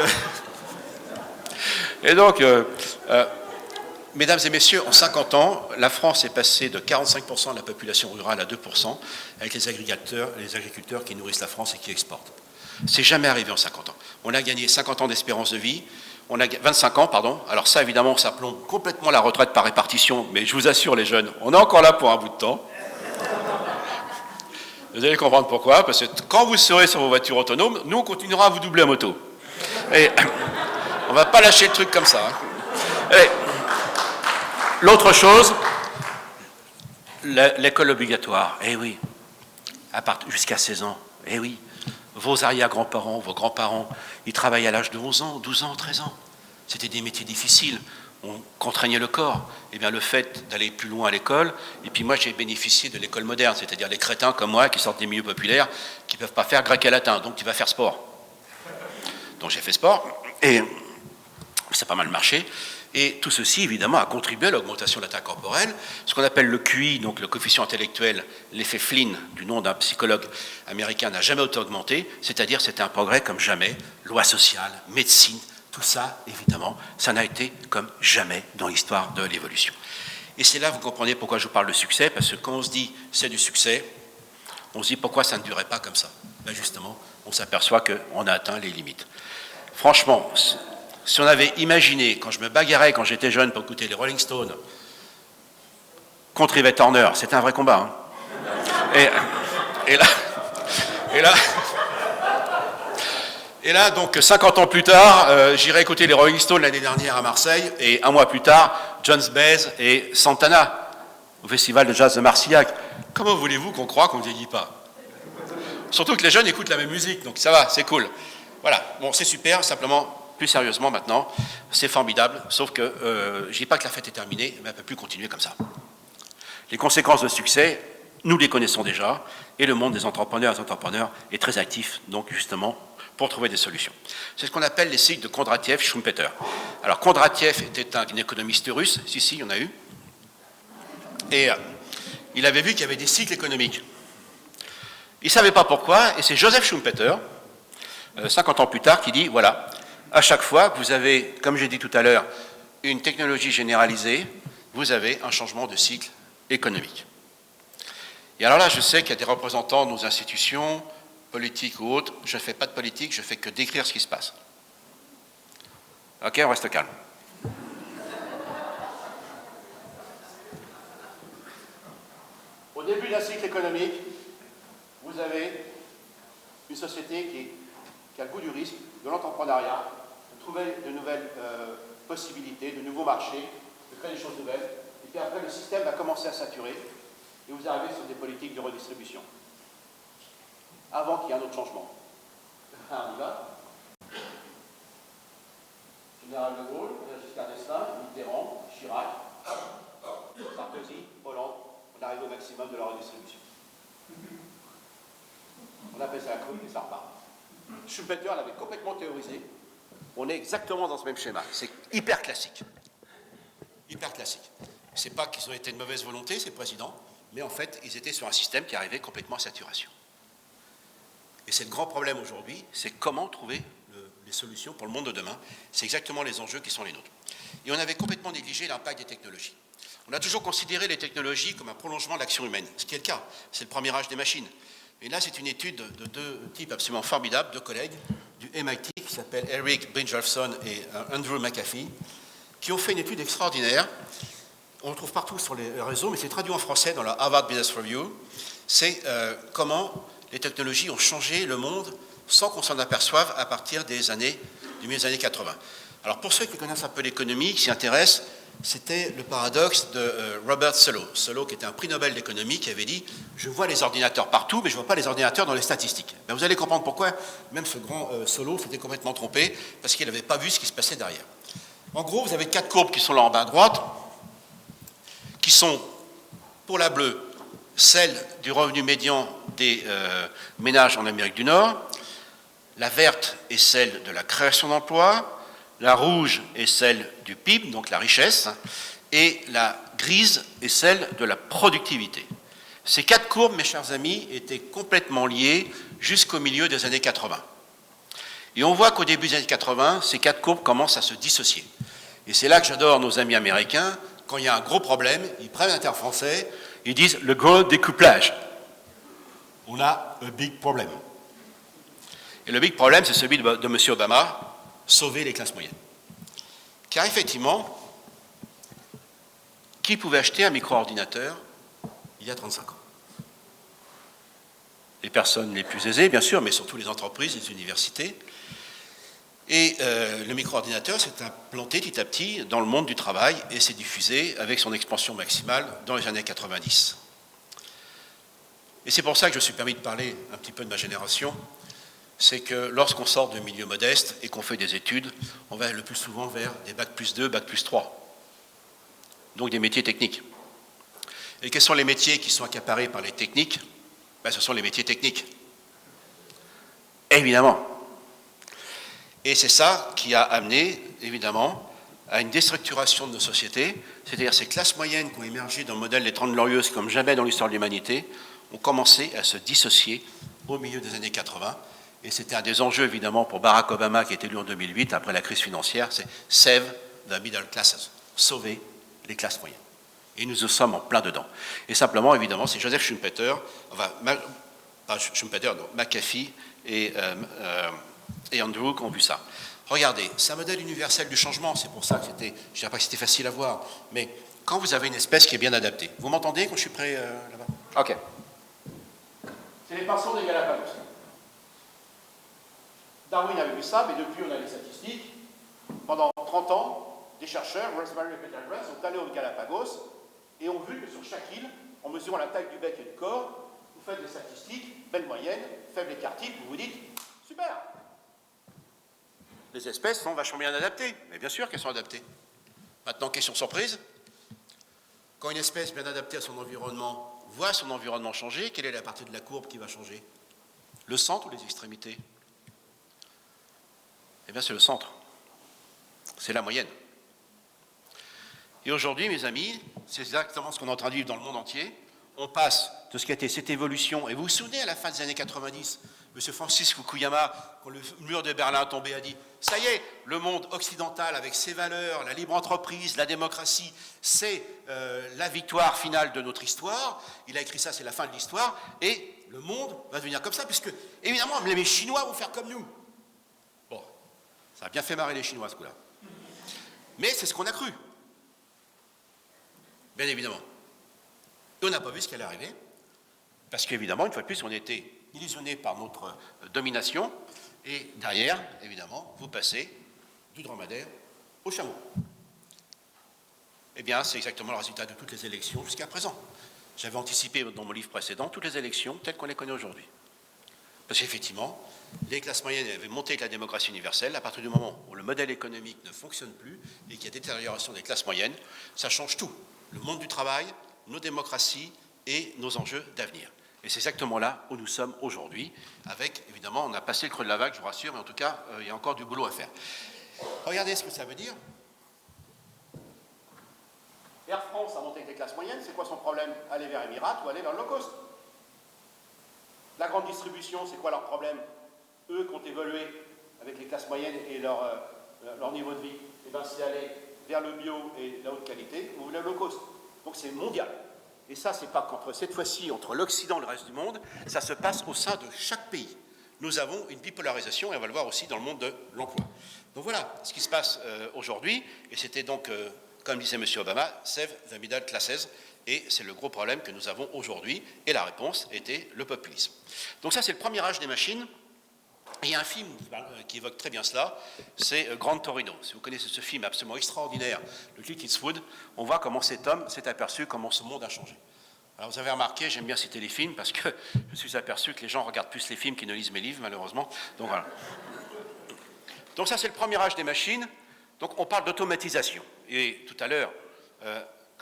mesdames et messieurs, en 50 ans, la France est passée de 45% de la population rurale à 2%, avec les agriculteurs qui nourrissent la France et qui exportent. C'est jamais arrivé en 50 ans. On a gagné 50 ans d'espérance de vie, on a 25 ans, pardon. Alors ça, évidemment, ça plombe complètement la retraite par répartition, mais je vous assure, les jeunes, on est encore là pour un bout de temps. Vous allez comprendre pourquoi, parce que quand vous serez sur vos voitures autonomes, nous, on continuera à vous doubler à moto. Et on ne va pas lâcher le truc comme ça. Et l'autre chose, l'école obligatoire. Eh oui, jusqu'à 16 ans. Eh oui. Vos arrière-grands-parents, vos grands-parents, ils travaillaient à l'âge de 11 ans, 12 ans, 13 ans. C'était des métiers difficiles. on contraignait le corps. Eh bien, le fait d'aller plus loin à l'école, et puis moi, j'ai bénéficié de l'école moderne, c'est-à-dire les crétins comme moi qui sortent des milieux populaires, qui ne peuvent pas faire grec et latin, donc tu vas faire sport. Donc j'ai fait sport, et ça a pas mal marché. Et tout ceci, évidemment, a contribué à l'augmentation de la taille corporelle. Ce qu'on appelle le QI, donc le coefficient intellectuel, l'effet Flynn, du nom d'un psychologue américain, n'a jamais autant augmenté, c'est-à-dire c'était un progrès comme jamais. Loi sociale, médecine, tout ça, évidemment, ça n'a été comme jamais dans l'histoire de l'évolution. Et c'est là, vous comprenez pourquoi je vous parle de succès, parce que quand on se dit c'est du succès, on se dit pourquoi ça ne durait pas comme ça. Ben justement, on s'aperçoit qu'on a atteint les limites. Franchement, si on avait imaginé, quand je me bagarrais quand j'étais jeune pour écouter les Rolling Stones contre Yvette Horner, c'était un vrai combat. Hein. Et là, donc 50 ans plus tard, j'irai écouter les Rolling Stones l'année dernière à Marseille, et un mois plus tard, Jones Baez et Santana au Festival de Jazz de Marcillac. Comment voulez-vous qu'on croit qu'on ne vieillit pas? Surtout que les jeunes écoutent la même musique, donc ça va, c'est cool. Voilà, bon, c'est super, simplement... Plus sérieusement maintenant, c'est formidable, sauf que je ne dis pas que la fête est terminée, mais elle ne peut plus continuer comme ça. Les conséquences de succès, nous les connaissons déjà, et le monde des entrepreneurs et des entrepreneurs est très actif, donc justement, pour trouver des solutions. C'est ce qu'on appelle les cycles de Kondratiev-Schumpeter. Alors Kondratiev était un économiste russe, si, il y en a eu, et il avait vu qu'il y avait des cycles économiques. Il ne savait pas pourquoi, et c'est Joseph Schumpeter, 50 ans plus tard, qui dit, voilà, à chaque fois que vous avez, comme j'ai dit tout à l'heure, une technologie généralisée, vous avez un changement de cycle économique. Et alors là, je sais qu'il y a des représentants de nos institutions, politiques ou autres, je ne fais pas de politique, je ne fais que décrire ce qui se passe. Ok, on reste calme. Au début d'un cycle économique, vous avez une société qui a le goût du risque, de l'entrepreneuriat, de trouver de nouvelles possibilités, de nouveaux marchés, de créer des choses nouvelles. Et puis après, le système va commencer à saturer et vous arrivez sur des politiques de redistribution. Avant qu'il y ait un autre changement. On y va. Général de Gaulle, Giscard d'Estaing, Mitterrand, Chirac, Sarkozy, Hollande, on arrive au maximum de la redistribution. On appelle ça la coupe et ça repart. Schumpeter l'avait complètement théorisé. On est exactement dans ce même schéma. C'est hyper classique. Hyper classique. C'est pas qu'ils ont été de mauvaise volonté, ces présidents, mais en fait, ils étaient sur un système qui arrivait complètement à saturation. Et c'est le grand problème aujourd'hui, c'est comment trouver les solutions pour le monde de demain. C'est exactement les enjeux qui sont les nôtres. Et on avait complètement négligé l'impact des technologies. On a toujours considéré les technologies comme un prolongement de l'action humaine, ce qui est le cas. C'est le premier âge des machines. Et là, c'est une étude de deux types absolument formidables, deux collègues du MIT qui s'appellent Eric Brynjolfsson et Andrew McAfee, qui ont fait une étude extraordinaire. On le trouve partout sur les réseaux, mais c'est traduit en français dans la Harvard Business Review. C'est comment les technologies ont changé le monde sans qu'on s'en aperçoive à partir du milieu des années 80. Alors pour ceux qui connaissent un peu l'économie, qui s'y intéressent, c'était le paradoxe de Robert Solow. Solow, qui était un prix Nobel d'économie, qui avait dit « Je vois les ordinateurs partout, mais je ne vois pas les ordinateurs dans les statistiques. » Vous allez comprendre pourquoi même ce grand Solow s'était complètement trompé, parce qu'il n'avait pas vu ce qui se passait derrière. En gros, vous avez 4 courbes qui sont là en bas à droite, qui sont, pour la bleue, celle du revenu médian des ménages en Amérique du Nord, la verte est celle de la création d'emplois, la rouge est celle du PIB, donc la richesse, et la grise est celle de la productivité. Ces 4 courbes, mes chers amis, étaient complètement liées jusqu'au milieu des années 80. Et on voit qu'au début des années 80, ces 4 courbes commencent à se dissocier. Et c'est là que j'adore nos amis américains. Quand il y a un gros problème, ils prennent un terme français, ils disent le gros découplage. On a un big problem. Et le big problem, c'est celui de M. Obama, sauver les classes moyennes. Car effectivement, qui pouvait acheter un micro-ordinateur il y a 35 ans? Les personnes les plus aisées, bien sûr, mais surtout les entreprises, les universités. Et le micro-ordinateur s'est implanté petit à petit dans le monde du travail et s'est diffusé avec son expansion maximale dans les années 90. Et c'est pour ça que je me suis permis de parler un petit peu de ma génération. C'est que lorsqu'on sort de milieu modeste et qu'on fait des études, on va le plus souvent vers des bac+2, bac+3. donc des métiers techniques. Et quels sont les métiers qui sont accaparés par les techniques? Ben, ce sont les métiers techniques. Évidemment. Et c'est ça qui a amené, évidemment, à une déstructuration de nos sociétés, c'est-à-dire ces classes moyennes qui ont émergé dans le modèle des Trente Glorieuses comme jamais dans l'histoire de l'humanité, ont commencé à se dissocier au milieu des années 80. Et c'était un des enjeux, évidemment, pour Barack Obama, qui est élu en 2008, après la crise financière, c'est « Save the middle classes », sauver les classes moyennes. Et nous sommes en plein dedans. Et simplement, évidemment, c'est Joseph Schumpeter, McAfee et Andrew qui ont vu ça. Regardez, c'est un modèle universel du changement, c'est pour ça que c'était, je ne dirais pas que c'était facile à voir, mais quand vous avez une espèce qui est bien adaptée, vous m'entendez quand je suis prêt là-bas? Ok. C'est les pinsons des Galapagos. Darwin avait vu ça, mais depuis on a les statistiques. Pendant 30 ans, des chercheurs, Rosemary et Peter Grant, sont allés aux Galapagos et ont vu que sur chaque île, en mesurant la taille du bec et du corps, vous faites des statistiques, belle moyenne, faible écart type, vous vous dites, super! Les espèces sont vachement bien adaptées, mais bien sûr qu'elles sont adaptées. Maintenant, question surprise, quand une espèce bien adaptée à son environnement voit son environnement changer, quelle est la partie de la courbe qui va changer? Le centre ou les extrémités? Eh bien, c'est le centre. C'est la moyenne. Et aujourd'hui, mes amis, c'est exactement ce qu'on est en train de vivre dans le monde entier. On passe de ce qui a été cette évolution, et vous vous souvenez, à la fin des années 90, M. Francis Fukuyama, quand le mur de Berlin est tombé, a dit « Ça y est, le monde occidental, avec ses valeurs, la libre entreprise, la démocratie, c'est la victoire finale de notre histoire. » Il a écrit ça, c'est la fin de l'histoire, et le monde va devenir comme ça, puisque, évidemment, les Chinois vont faire comme nous. Bon, ça a bien fait marrer les Chinois, ce coup-là. Mais c'est ce qu'on a cru. Bien évidemment. Et on n'a pas vu ce qui allait arriver, parce qu'évidemment, une fois de plus, on était illusionnés par notre domination, et derrière, évidemment, vous passez du dromadaire au chameau. Eh bien, c'est exactement le résultat de toutes les élections jusqu'à présent. J'avais anticipé dans mon livre précédent toutes les élections telles qu'on les connaît aujourd'hui. Parce qu'effectivement, les classes moyennes avaient monté avec la démocratie universelle. À partir du moment où le modèle économique ne fonctionne plus et qu'il y a détérioration des classes moyennes, ça change tout. Le monde du travail, nos démocraties et nos enjeux d'avenir. Et c'est exactement là où nous sommes aujourd'hui, avec, évidemment, on a passé le creux de la vague, je vous rassure, mais en tout cas, il y a encore du boulot à faire. Regardez ce que ça veut dire. Air France a monté avec les classes moyennes, c'est quoi son problème? Aller vers Emirates ou aller vers le low cost? La grande distribution, c'est quoi leur problème? Eux qui ont évolué avec les classes moyennes et leur niveau de vie, eh bien, c'est aller vers le bio et la haute qualité ou le low cost. Donc c'est mondial. Et ça, c'est pas qu'entre cette fois-ci, entre l'Occident et le reste du monde, ça se passe au sein de chaque pays. Nous avons une bipolarisation, et on va le voir aussi dans le monde de l'emploi. Donc voilà ce qui se passe aujourd'hui, et c'était donc, comme disait M. Obama, Save the middle classes, et c'est le gros problème que nous avons aujourd'hui, et la réponse était le populisme. Donc ça, c'est le premier âge des machines. Et il y a un film qui évoque très bien cela, c'est Grand Torino. Si vous connaissez ce film absolument extraordinaire de Clint Eastwood, on voit comment cet homme s'est aperçu comment ce monde a changé. Alors vous avez remarqué, j'aime bien citer les films parce que je suis aperçu que les gens regardent plus les films qu'ils ne lisent mes livres, malheureusement. Donc voilà. Donc ça, c'est le premier âge des machines. Donc on parle d'automatisation. Et tout à l'heure,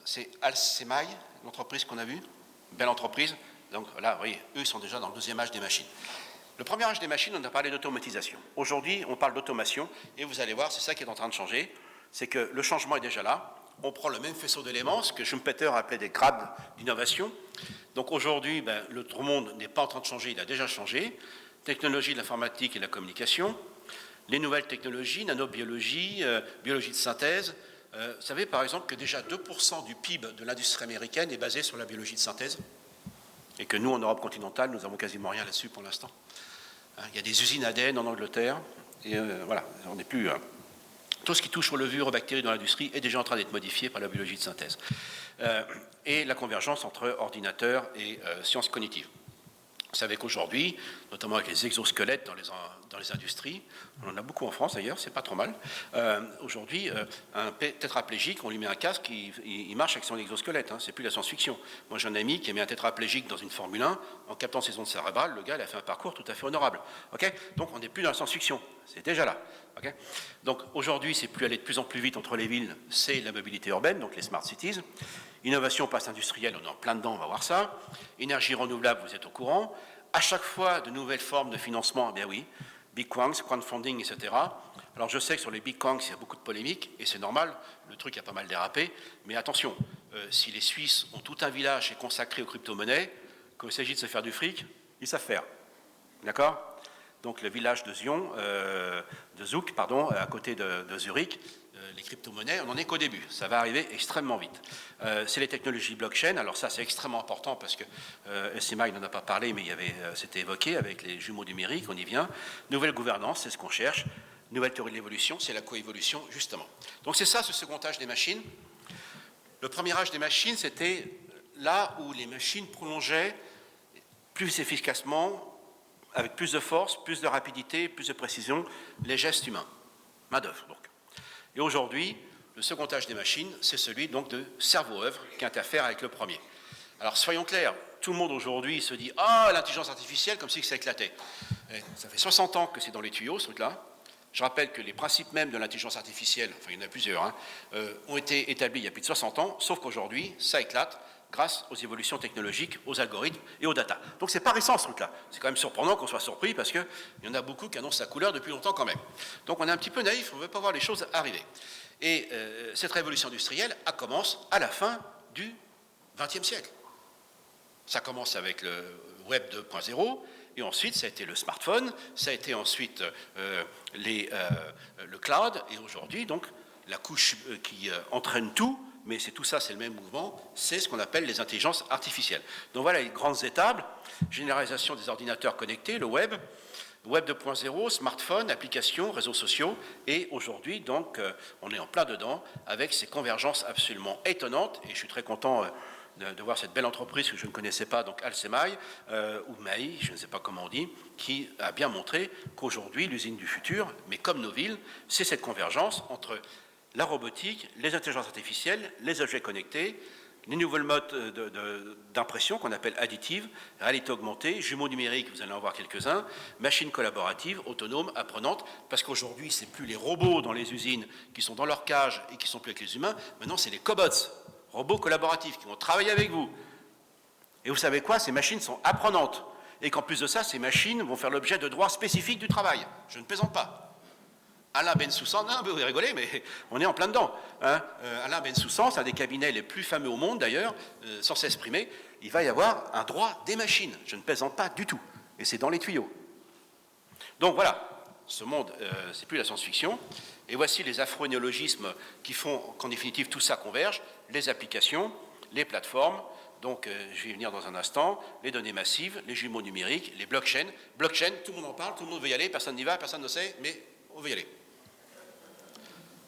c'est Alsemai, l'entreprise qu'on a vue, belle entreprise. Donc là, vous voyez, eux sont déjà dans le deuxième âge des machines. Le premier âge des machines, on a parlé d'automatisation. Aujourd'hui, on parle d'automation, et vous allez voir, c'est ça qui est en train de changer, c'est que le changement est déjà là. On prend le même faisceau d'éléments, ce que Schumpeter appelait des grades d'innovation. Donc aujourd'hui, le monde n'est pas en train de changer, il a déjà changé. Technologie de l'informatique et de la communication, les nouvelles technologies, nanobiologie, biologie de synthèse. Vous savez par exemple que déjà 2% du PIB de l'industrie américaine est basé sur la biologie de synthèse, et que nous, en Europe continentale, nous n'avons quasiment rien là-dessus pour l'instant. Il y a des usines ADN en Angleterre, et voilà, on n'est plus... tout ce qui touche aux levures, aux bactéries dans l'industrie est déjà en train d'être modifié par la biologie de synthèse. Et la convergence entre ordinateurs et sciences cognitives. Vous savez qu'aujourd'hui, notamment avec les exosquelettes dans les industries, on en a beaucoup en France d'ailleurs, c'est pas trop mal. Aujourd'hui, un tétraplégique, on lui met un casque, il marche avec son exosquelette, hein, c'est plus la science-fiction. Moi j'ai un ami qui a mis un tétraplégique dans une Formule 1, en captant ses ondes cérébrales, le gars, il a fait un parcours tout à fait honorable. Okay, donc, on n'est plus dans la science-fiction. C'est déjà là. Okay, donc, aujourd'hui, c'est plus aller de plus en plus vite entre les villes, c'est la mobilité urbaine, donc les smart cities. Innovation passe industrielle, on est en plein dedans, on va voir ça. Énergie renouvelable, vous êtes au courant. À chaque fois, de nouvelles formes de financement, eh bien oui, big quants, crowdfunding, etc. Alors je sais que sur les big quants, il y a beaucoup de polémiques, et c'est normal, le truc a pas mal dérapé, mais attention, si les Suisses ont tout un village qui est consacré aux crypto-monnaies, quand il s'agit de se faire du fric, ils savent faire. D'accord? Donc le village de Zug, à côté de Zurich, les crypto-monnaies, on n'en est qu'au début. Ça va arriver extrêmement vite. C'est les technologies blockchain. Alors ça, c'est extrêmement important parce que SMI n'en a pas parlé, mais c'était évoqué avec les jumeaux numériques, on y vient. Nouvelle gouvernance, c'est ce qu'on cherche. Nouvelle théorie de l'évolution, c'est la coévolution, justement. Donc c'est ça, ce second âge des machines. Le premier âge des machines, c'était là où les machines prolongeaient plus efficacement, avec plus de force, plus de rapidité, plus de précision, les gestes humains. Main-d'œuvre, donc. Et aujourd'hui, le second âge des machines, c'est celui donc de cerveau-œuvre qui a à faire avec le premier. Alors soyons clairs, tout le monde aujourd'hui se dit « Ah, l'intelligence artificielle, comme si ça éclatait ». Ça fait 60 ans que c'est dans les tuyaux, ce truc-là. Je rappelle que les principes mêmes de l'intelligence artificielle, enfin il y en a plusieurs, ont été établis il y a plus de 60 ans, sauf qu'aujourd'hui, ça éclate grâce aux évolutions technologiques, aux algorithmes et aux data. Donc c'est pas récent ce truc-là. C'est quand même surprenant qu'on soit surpris parce qu'il y en a beaucoup qui annoncent sa couleur depuis longtemps quand même. Donc on est un petit peu naïf, on ne veut pas voir les choses arriver. Et cette révolution industrielle commence à la fin du XXe siècle. Ça commence avec le Web 2.0, et ensuite ça a été le smartphone, ça a été ensuite le cloud, et aujourd'hui donc la couche qui entraîne tout, mais c'est tout ça, c'est le même mouvement, c'est ce qu'on appelle les intelligences artificielles. Donc voilà les grandes étapes, généralisation des ordinateurs connectés, le web 2.0, smartphone, applications, réseaux sociaux, et aujourd'hui donc on est en plein dedans avec ces convergences absolument étonnantes, et je suis très content de voir cette belle entreprise que je ne connaissais pas, donc Alsemai, ou Mai, je ne sais pas comment on dit, qui a bien montré qu'aujourd'hui, l'usine du futur, mais comme nos villes, c'est cette convergence entre la robotique, les intelligences artificielles, les objets connectés, les nouvelles modes d'impression qu'on appelle additives, réalité augmentée, jumeaux numériques, vous allez en voir quelques-uns, machines collaboratives, autonomes, apprenantes, parce qu'aujourd'hui, c'est plus les robots dans les usines qui sont dans leur cage et qui sont plus avec les humains, maintenant c'est les cobots, robots collaboratifs qui vont travailler avec vous. Et vous savez quoi? Ces machines sont apprenantes. Et qu'en plus de ça, ces machines vont faire l'objet de droits spécifiques du travail. Je ne plaisante pas. Alain Bensoussan, non, vous rigolez, mais on est en plein dedans. Alain Bensoussan, c'est un des cabinets les plus fameux au monde d'ailleurs, sans s'exprimer. Il va y avoir un droit des machines. Je ne plaisante pas du tout. Et c'est dans les tuyaux. Donc voilà, ce monde, c'est plus la science-fiction. Et voici les afro-néologismes qui font qu'en définitive tout ça converge, les applications, les plateformes, donc je vais y venir dans un instant, les données massives, les jumeaux numériques, les blockchains. Blockchain, tout le monde en parle, tout le monde veut y aller, personne n'y va, personne ne sait, mais on veut y aller.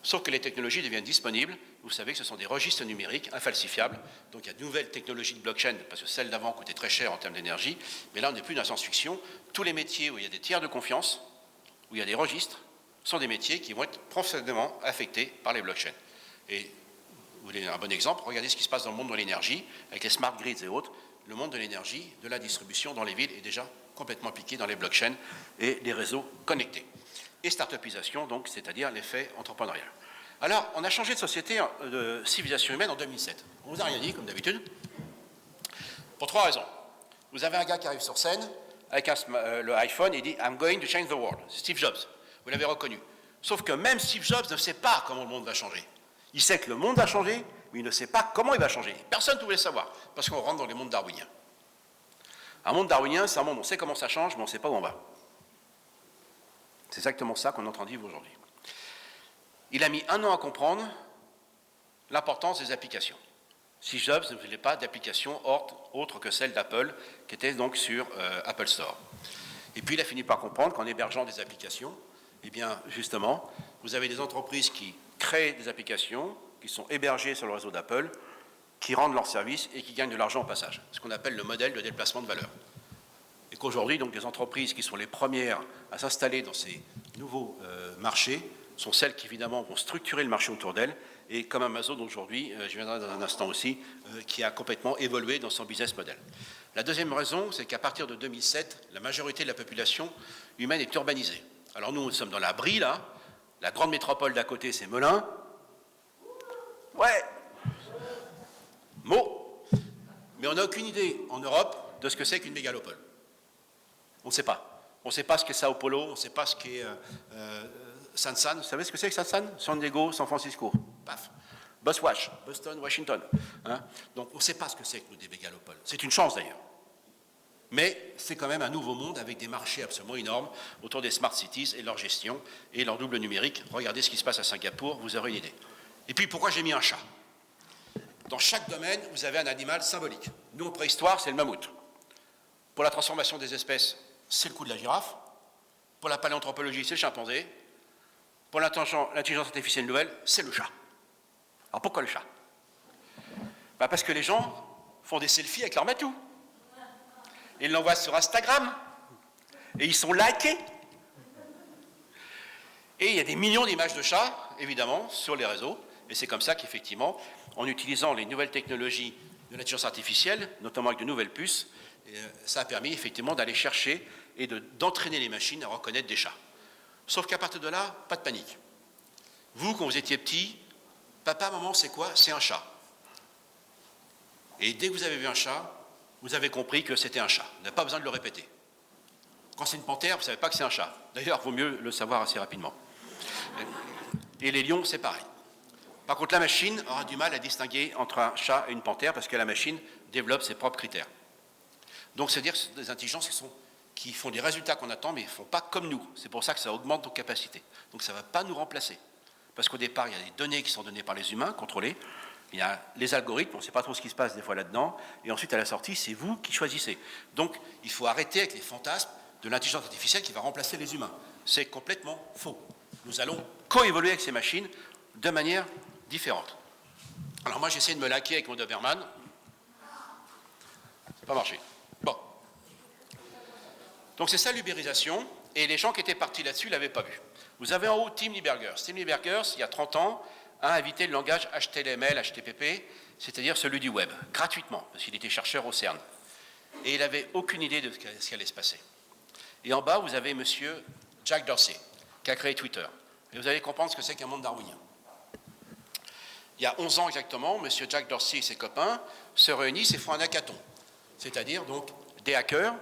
Sauf que les technologies deviennent disponibles, vous savez que ce sont des registres numériques infalsifiables, donc il y a de nouvelles technologies de blockchain, parce que celles d'avant coûtaient très cher en termes d'énergie, mais là on n'est plus dans la science-fiction, tous les métiers où il y a des tiers de confiance, où il y a des registres, sont des métiers qui vont être profondément affectés par les blockchains. Et vous voulez un bon exemple, regardez ce qui se passe dans le monde de l'énergie, avec les smart grids et autres. Le monde de l'énergie, de la distribution dans les villes est déjà complètement appliqué dans les blockchains et les réseaux connectés. Et start-upisation, donc, c'est-à-dire l'effet entrepreneurial. Alors, on a changé de société, de civilisation humaine en 2007. On ne vous a rien dit, comme d'habitude, pour 3 raisons. Vous avez un gars qui arrive sur scène, avec le iPhone, il dit « I'm going to change the world ». C'est Steve Jobs. Vous l'avez reconnu. Sauf que même Steve Jobs ne sait pas comment le monde va changer. Il sait que le monde va changer, mais il ne sait pas comment il va changer. Personne ne pouvait le savoir, parce qu'on rentre dans les mondes darwiniens. Un monde darwinien, c'est un monde où on sait comment ça change, mais on ne sait pas où on va. C'est exactement ça qu'on est en train de vivre aujourd'hui. Il a mis 1 an à comprendre l'importance des applications. Steve Jobs ne voulait pas d'applications autres que celles d'Apple, qui étaient donc sur Apple Store. Et puis il a fini par comprendre qu'en hébergeant des applications, eh bien, justement, vous avez des entreprises qui créent des applications, qui sont hébergées sur le réseau d'Apple, qui rendent leurs services et qui gagnent de l'argent au passage. Ce qu'on appelle le modèle de déplacement de valeur. Et qu'aujourd'hui, donc, les entreprises qui sont les premières à s'installer dans ces nouveaux marchés sont celles qui, évidemment, vont structurer le marché autour d'elles et comme Amazon aujourd'hui, je viendrai dans un instant aussi, qui a complètement évolué dans son business model. La deuxième raison, c'est qu'à partir de 2007, la majorité de la population humaine est urbanisée. Alors nous sommes dans la Brie, là, la grande métropole d'à côté, c'est Melun. Ouais, mot. Mais on n'a aucune idée en Europe de ce que c'est qu'une mégalopole. On ne sait pas. On ne sait pas ce qu'est Sao Paulo, on ne sait pas ce qu'est San. Vous savez ce que c'est que San? San Diego, San Francisco. Paf. Boston, Washington. Hein? Donc on ne sait pas ce que c'est que des mégalopoles. C'est une chance d'ailleurs. Mais c'est quand même un nouveau monde avec des marchés absolument énormes autour des smart cities et leur gestion et leur double numérique. Regardez ce qui se passe à Singapour, vous aurez une idée. Et puis pourquoi j'ai mis un chat? Dans chaque domaine, vous avez un animal symbolique. Nous, en préhistoire, c'est le mammouth. Pour la transformation des espèces, c'est le coup de la girafe. Pour la paléanthropologie, c'est le chimpanzé. Pour l'intelligence artificielle nouvelle, c'est le chat. Alors pourquoi le chat? Parce que les gens font des selfies avec leur matou. Ils l'envoient sur Instagram et ils sont likés. Et il y a des millions d'images de chats, évidemment, sur les réseaux. Et c'est comme ça qu'effectivement, en utilisant les nouvelles technologies de l'intelligence artificielle, notamment avec de nouvelles puces, ça a permis effectivement d'aller chercher et d'entraîner les machines à reconnaître des chats. Sauf qu'à partir de là, pas de panique. Vous, quand vous étiez petit, papa, maman, c'est quoi? C'est un chat. Et dès que vous avez vu un chat, vous avez compris que c'était un chat. Vous n'avez pas besoin de le répéter. Quand c'est une panthère, vous ne savez pas que c'est un chat. D'ailleurs, il vaut mieux le savoir assez rapidement. Et les lions, c'est pareil. Par contre, la machine aura du mal à distinguer entre un chat et une panthère parce que la machine développe ses propres critères. Donc, c'est-à-dire que ce sont des intelligences qui font des résultats qu'on attend, mais ils ne font pas comme nous. C'est pour ça que ça augmente nos capacités. Donc, ça ne va pas nous remplacer. Parce qu'au départ, il y a des données qui sont données par les humains, contrôlées. Il y a les algorithmes, on ne sait pas trop ce qui se passe des fois là-dedans. Et ensuite, à la sortie, c'est vous qui choisissez. Donc, il faut arrêter avec les fantasmes de l'intelligence artificielle qui va remplacer les humains. C'est complètement faux. Nous allons coévoluer avec ces machines de manière différente. Alors moi, j'ai essayé de me laquer avec mon Doberman. Ça n'a pas marché. Bon. Donc c'est ça l'ubérisation. Et les gens qui étaient partis là-dessus ne l'avaient pas vu. Vous avez en haut Tim Liebergers. Tim Liebergers, il y a 30 ans, a invité le langage HTML, HTTP, c'est-à-dire celui du web, gratuitement, parce qu'il était chercheur au CERN. Et il n'avait aucune idée de ce qui allait se passer. Et en bas, vous avez monsieur Jack Dorsey, qui a créé Twitter. Et vous allez comprendre ce que c'est qu'un monde darwinien. Il y a 11 ans exactement, monsieur Jack Dorsey et ses copains se réunissent et font un hackathon. C'est-à-dire donc des hackers.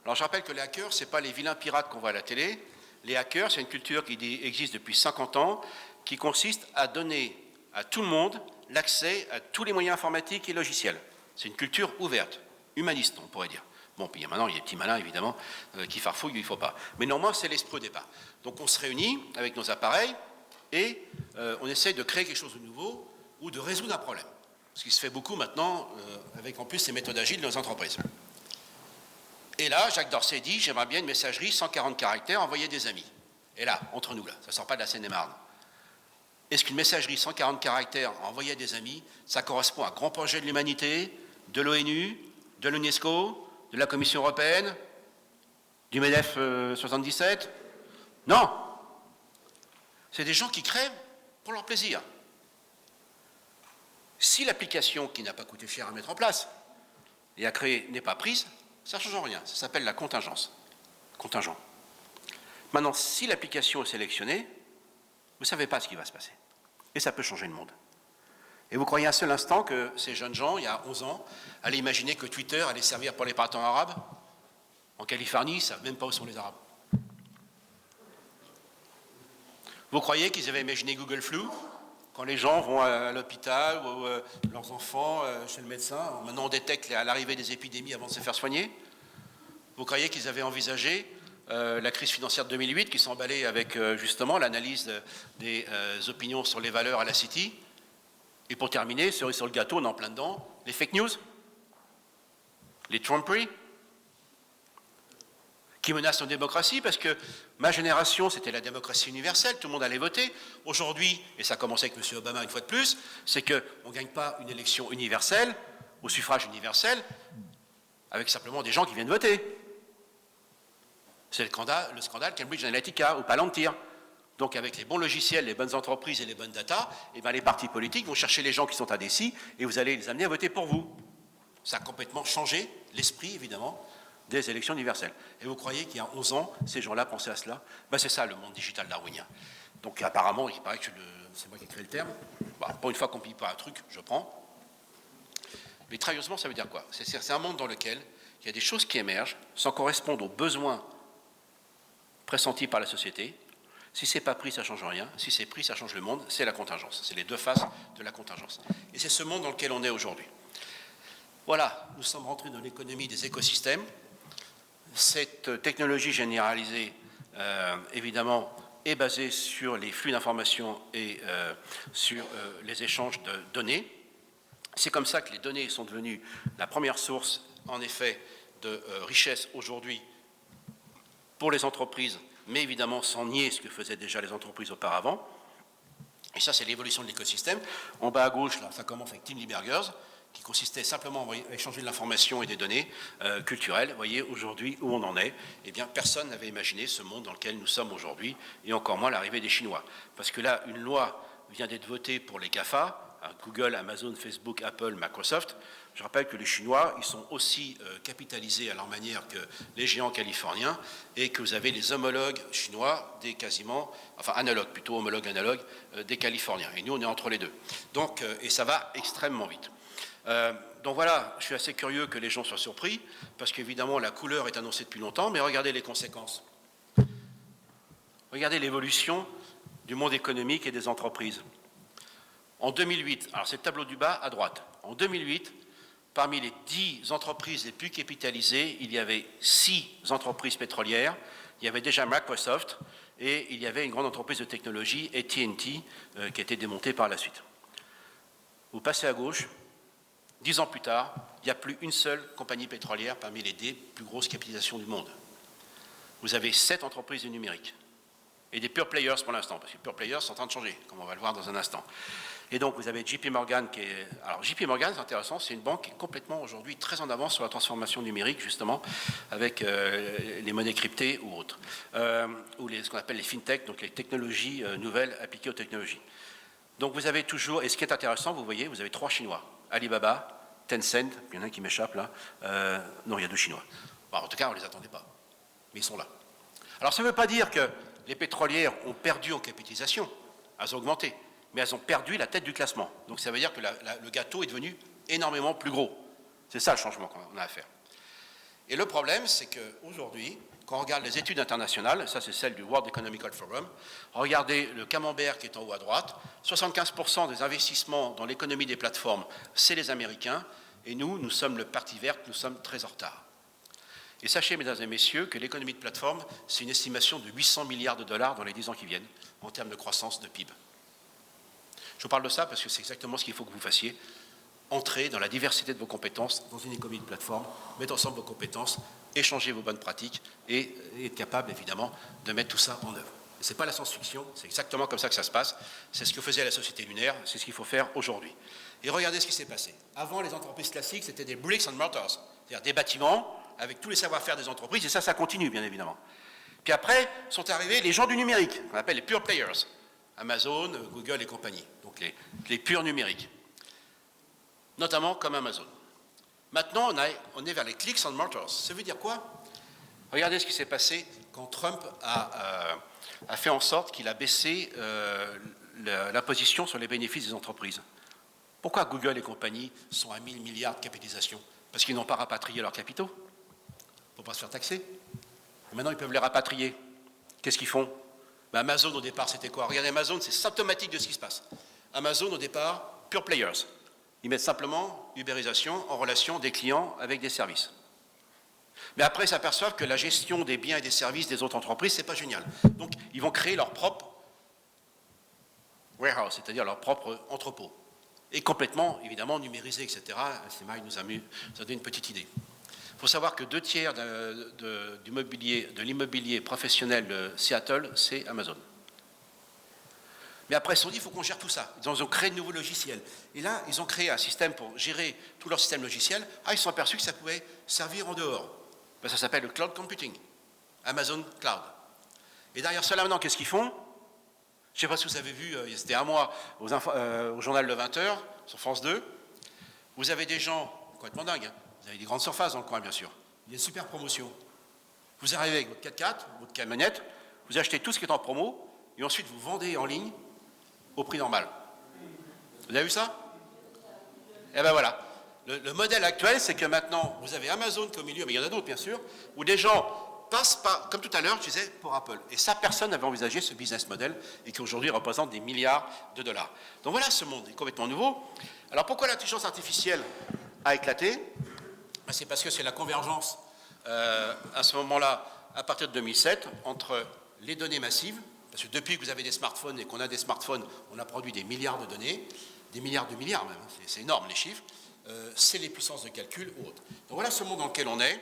Alors je rappelle que les hackers, ce n'est pas les vilains pirates qu'on voit à la télé. Les hackers, c'est une culture qui existe depuis 50 ans, qui consiste à donner à tout le monde l'accès à tous les moyens informatiques et logiciels. C'est une culture ouverte, humaniste, on pourrait dire. Bon, puis maintenant, il y a des petits malins, évidemment, qui farfouillent, il ne faut pas. Mais néanmoins, c'est l'esprit au départ. Donc on se réunit avec nos appareils et on essaye de créer quelque chose de nouveau ou de résoudre un problème. Ce qui se fait beaucoup maintenant, avec en plus ces méthodes agiles dans les entreprises. Et là, Jacques Dorsey dit, j'aimerais bien une messagerie 140 caractères envoyée des amis. Et là, entre nous, là, ça ne sort pas de la Seine-et-Marne. Est-ce qu'une messagerie 140 caractères envoyée à des amis, ça correspond à un grand projet de l'humanité, de l'ONU, de l'UNESCO, de la Commission européenne, du MEDEF 77? Non. C'est des gens qui créent pour leur plaisir. Si l'application qui n'a pas coûté cher à mettre en place et à créer n'est pas prise, ça ne change rien. Ça s'appelle la contingence. Contingent. Maintenant, si l'application est sélectionnée, vous ne savez pas ce qui va se passer. Et ça peut changer le monde. Et vous croyez un seul instant que ces jeunes gens, il y a 11 ans, allaient imaginer que Twitter allait servir pour les printemps arabes? En Californie, ils ne savent même pas où sont les Arabes. Vous croyez qu'ils avaient imaginé Google Flu? Quand les gens vont à l'hôpital ou leurs enfants chez le médecin, maintenant on détecte à l'arrivée des épidémies avant de se faire soigner. Vous croyez qu'ils avaient envisagé la crise financière de 2008 qui s'emballait avec justement l'analyse des opinions sur les valeurs à la City? Et pour terminer, cerise sur le gâteau, on est en plein dedans, les fake news, les tromperies, qui menacent nos démocraties, parce que ma génération, c'était la démocratie universelle, tout le monde allait voter. Aujourd'hui, et ça a commencé avec M. Obama une fois de plus, c'est qu'on ne gagne pas une élection universelle, au suffrage universel, avec simplement des gens qui viennent voter. C'est le scandale Cambridge Analytica ou Palantir. Donc avec les bons logiciels, les bonnes entreprises et les bonnes data, eh bien, les partis politiques vont chercher les gens qui sont indécis et vous allez les amener à voter pour vous. Ça a complètement changé l'esprit, évidemment, des élections universelles. Et vous croyez qu'il y a 11 ans, ces gens-là pensaient à cela? Ben, c'est ça le monde digital darwinien. Donc apparemment, il paraît que c'est moi qui ai créé le terme. Bon, pour une fois qu'on ne pille pas un truc, je prends. Mais travailleusement, ça veut dire quoi? C'est un monde dans lequel il y a des choses qui émergent sans correspondre aux besoins pressentis par la société. Si c'est pas pris, ça ne change rien. Si c'est pris, ça change le monde. C'est la contingence. C'est les deux faces de la contingence. Et c'est ce monde dans lequel on est aujourd'hui. Voilà, nous sommes rentrés dans l'économie des écosystèmes. Cette technologie généralisée, évidemment, est basée sur les flux d'informations et sur les échanges de données. C'est comme ça que les données sont devenues la première source, en effet, de richesse aujourd'hui pour les entreprises, mais évidemment sans nier ce que faisaient déjà les entreprises auparavant. Et ça, c'est l'évolution de l'écosystème. En bas à gauche, là, ça commence avec Tim Lee-Burgers, qui consistait simplement à échanger de l'information et des données culturelles. Vous voyez, aujourd'hui, où on en est, eh bien, personne n'avait imaginé ce monde dans lequel nous sommes aujourd'hui, et encore moins l'arrivée des Chinois. Parce que là, une loi vient d'être votée pour les GAFA, Google, Amazon, Facebook, Apple, Microsoft. Je rappelle que les Chinois, ils sont aussi capitalisés à leur manière que les géants californiens, et que vous avez les homologues chinois des quasiment, enfin analogues plutôt, homologues analogues des Californiens. Et nous, on est entre les deux. Donc, et ça va extrêmement vite. Donc voilà, je suis assez curieux que les gens soient surpris, parce qu'évidemment, la couleur est annoncée depuis longtemps, mais regardez les conséquences. Regardez l'évolution du monde économique et des entreprises. En 2008, alors c'est le tableau du bas à droite, en 2008, parmi les 10 entreprises les plus capitalisées, il y avait 6 entreprises pétrolières, il y avait déjà Microsoft, et il y avait une grande entreprise de technologie, AT&T, qui a été démontée par la suite. Vous passez à gauche, 10 ans plus tard, il n'y a plus une seule compagnie pétrolière parmi les 10 plus grosses capitalisations du monde. Vous avez 7 entreprises du numérique. Et des pure players pour l'instant, parce que les pure players sont en train de changer, comme on va le voir dans un instant. Et donc vous avez JP Morgan qui est... Alors JP Morgan, c'est intéressant, c'est une banque qui est complètement aujourd'hui très en avance sur la transformation numérique, justement, avec les monnaies cryptées ou autres. Ou ce qu'on appelle les fintech, donc les technologies nouvelles appliquées aux technologies. Donc vous avez toujours, et ce qui est intéressant, vous voyez, vous avez 3 Chinois. Alibaba, Tencent, il y en a un qui m'échappe là. Non, il y a 2 Chinois. Bon, en tout cas, on ne les attendait pas. Mais ils sont là. Alors ça ne veut pas dire que les pétrolières ont perdu en capitalisation, elles ont augmenté, mais elles ont perdu la tête du classement. Donc ça veut dire que le gâteau est devenu énormément plus gros. C'est ça le changement qu'on a à faire. Et le problème, c'est qu'aujourd'hui, quand on regarde les études internationales, ça c'est celle du World Economic Forum, regardez le camembert qui est en haut à droite, 75% des investissements dans l'économie des plateformes, c'est les Américains, et nous sommes le parti vert, nous sommes très en retard. Et sachez, mesdames et messieurs, que l'économie de plateforme, c'est une estimation de 800 milliards de dollars dans les 10 ans qui viennent, en termes de croissance de PIB. Je vous parle de ça parce que c'est exactement ce qu'il faut que vous fassiez. Entrez dans la diversité de vos compétences dans une économie de plateforme, mettez ensemble vos compétences, échangez vos bonnes pratiques et être capable, évidemment, de mettre tout ça en œuvre. Ce n'est pas la science-fiction, c'est exactement comme ça que ça se passe. C'est ce que faisait la société lunaire, c'est ce qu'il faut faire aujourd'hui. Et regardez ce qui s'est passé. Avant, les entreprises classiques, c'était des bricks and mortars, c'est-à-dire des bâtiments avec tous les savoir-faire des entreprises, et ça continue, bien évidemment. Puis après, sont arrivés les gens du numérique, qu'on appelle les pure players, Amazon, Google et compagnie, donc les purs numériques, notamment comme Amazon. Maintenant, on est vers les clicks and mortars. Ça veut dire quoi? Regardez ce qui s'est passé quand Trump a fait en sorte qu'il a baissé l'imposition sur les bénéfices des entreprises. Pourquoi Google et compagnie sont à 1000 milliards de capitalisation? Parce qu'ils n'ont pas rapatrié leurs capitaux pour ne pas se faire taxer. Et maintenant, ils peuvent les rapatrier. Qu'est-ce qu'ils font? Amazon, au départ, c'était quoi? Regardez, Amazon, c'est symptomatique de ce qui se passe. Amazon, au départ, pure players. Ils mettent simplement ubérisation en relation des clients avec des services. Mais après, ils s'aperçoivent que la gestion des biens et des services des autres entreprises, c'est pas génial. Donc, ils vont créer leur propre warehouse, c'est-à-dire leur propre entrepôt. Et complètement, évidemment, numérisé, etc. CMA nous a donné une petite idée. Il faut savoir que 2/3 de l'immobilier professionnel de Seattle, c'est Amazon. Mais après, ils se sont dit, il faut qu'on gère tout ça. Ils ont créé de nouveaux logiciels. Et là, ils ont créé un système pour gérer tout leur système logiciel. Ils se sont aperçus que ça pouvait servir en dehors. Ça s'appelle le cloud computing, Amazon Cloud. Et derrière cela, maintenant, qu'est-ce qu'ils font? Je ne sais pas si vous avez vu, c'était un mois au journal de 20h, sur France 2. Vous avez des gens complètement dingues, hein. Vous avez des grandes surfaces dans le coin, bien sûr. Il y a une super promotion. Vous arrivez avec votre 4x4, votre camionnette, vous achetez tout ce qui est en promo, et ensuite vous vendez en ligne au prix normal. Vous avez vu ça? Eh bien voilà. Le modèle actuel, c'est que maintenant, vous avez Amazon comme milieu, mais il y en a d'autres, bien sûr, où des gens passent par, comme tout à l'heure, je disais, pour Apple. Et ça, personne n'avait envisagé ce business model, et qui aujourd'hui représente des milliards de dollars. Donc voilà, ce monde est complètement nouveau. Alors pourquoi l'intelligence artificielle a éclaté? C'est parce que c'est la convergence, à ce moment-là, à partir de 2007, entre les données massives, parce que depuis que vous avez des smartphones et qu'on a des smartphones, on a produit des milliards de données, des milliards de milliards même, c'est énorme les chiffres, c'est les puissances de calcul ou autres. Donc voilà ce monde dans lequel on est.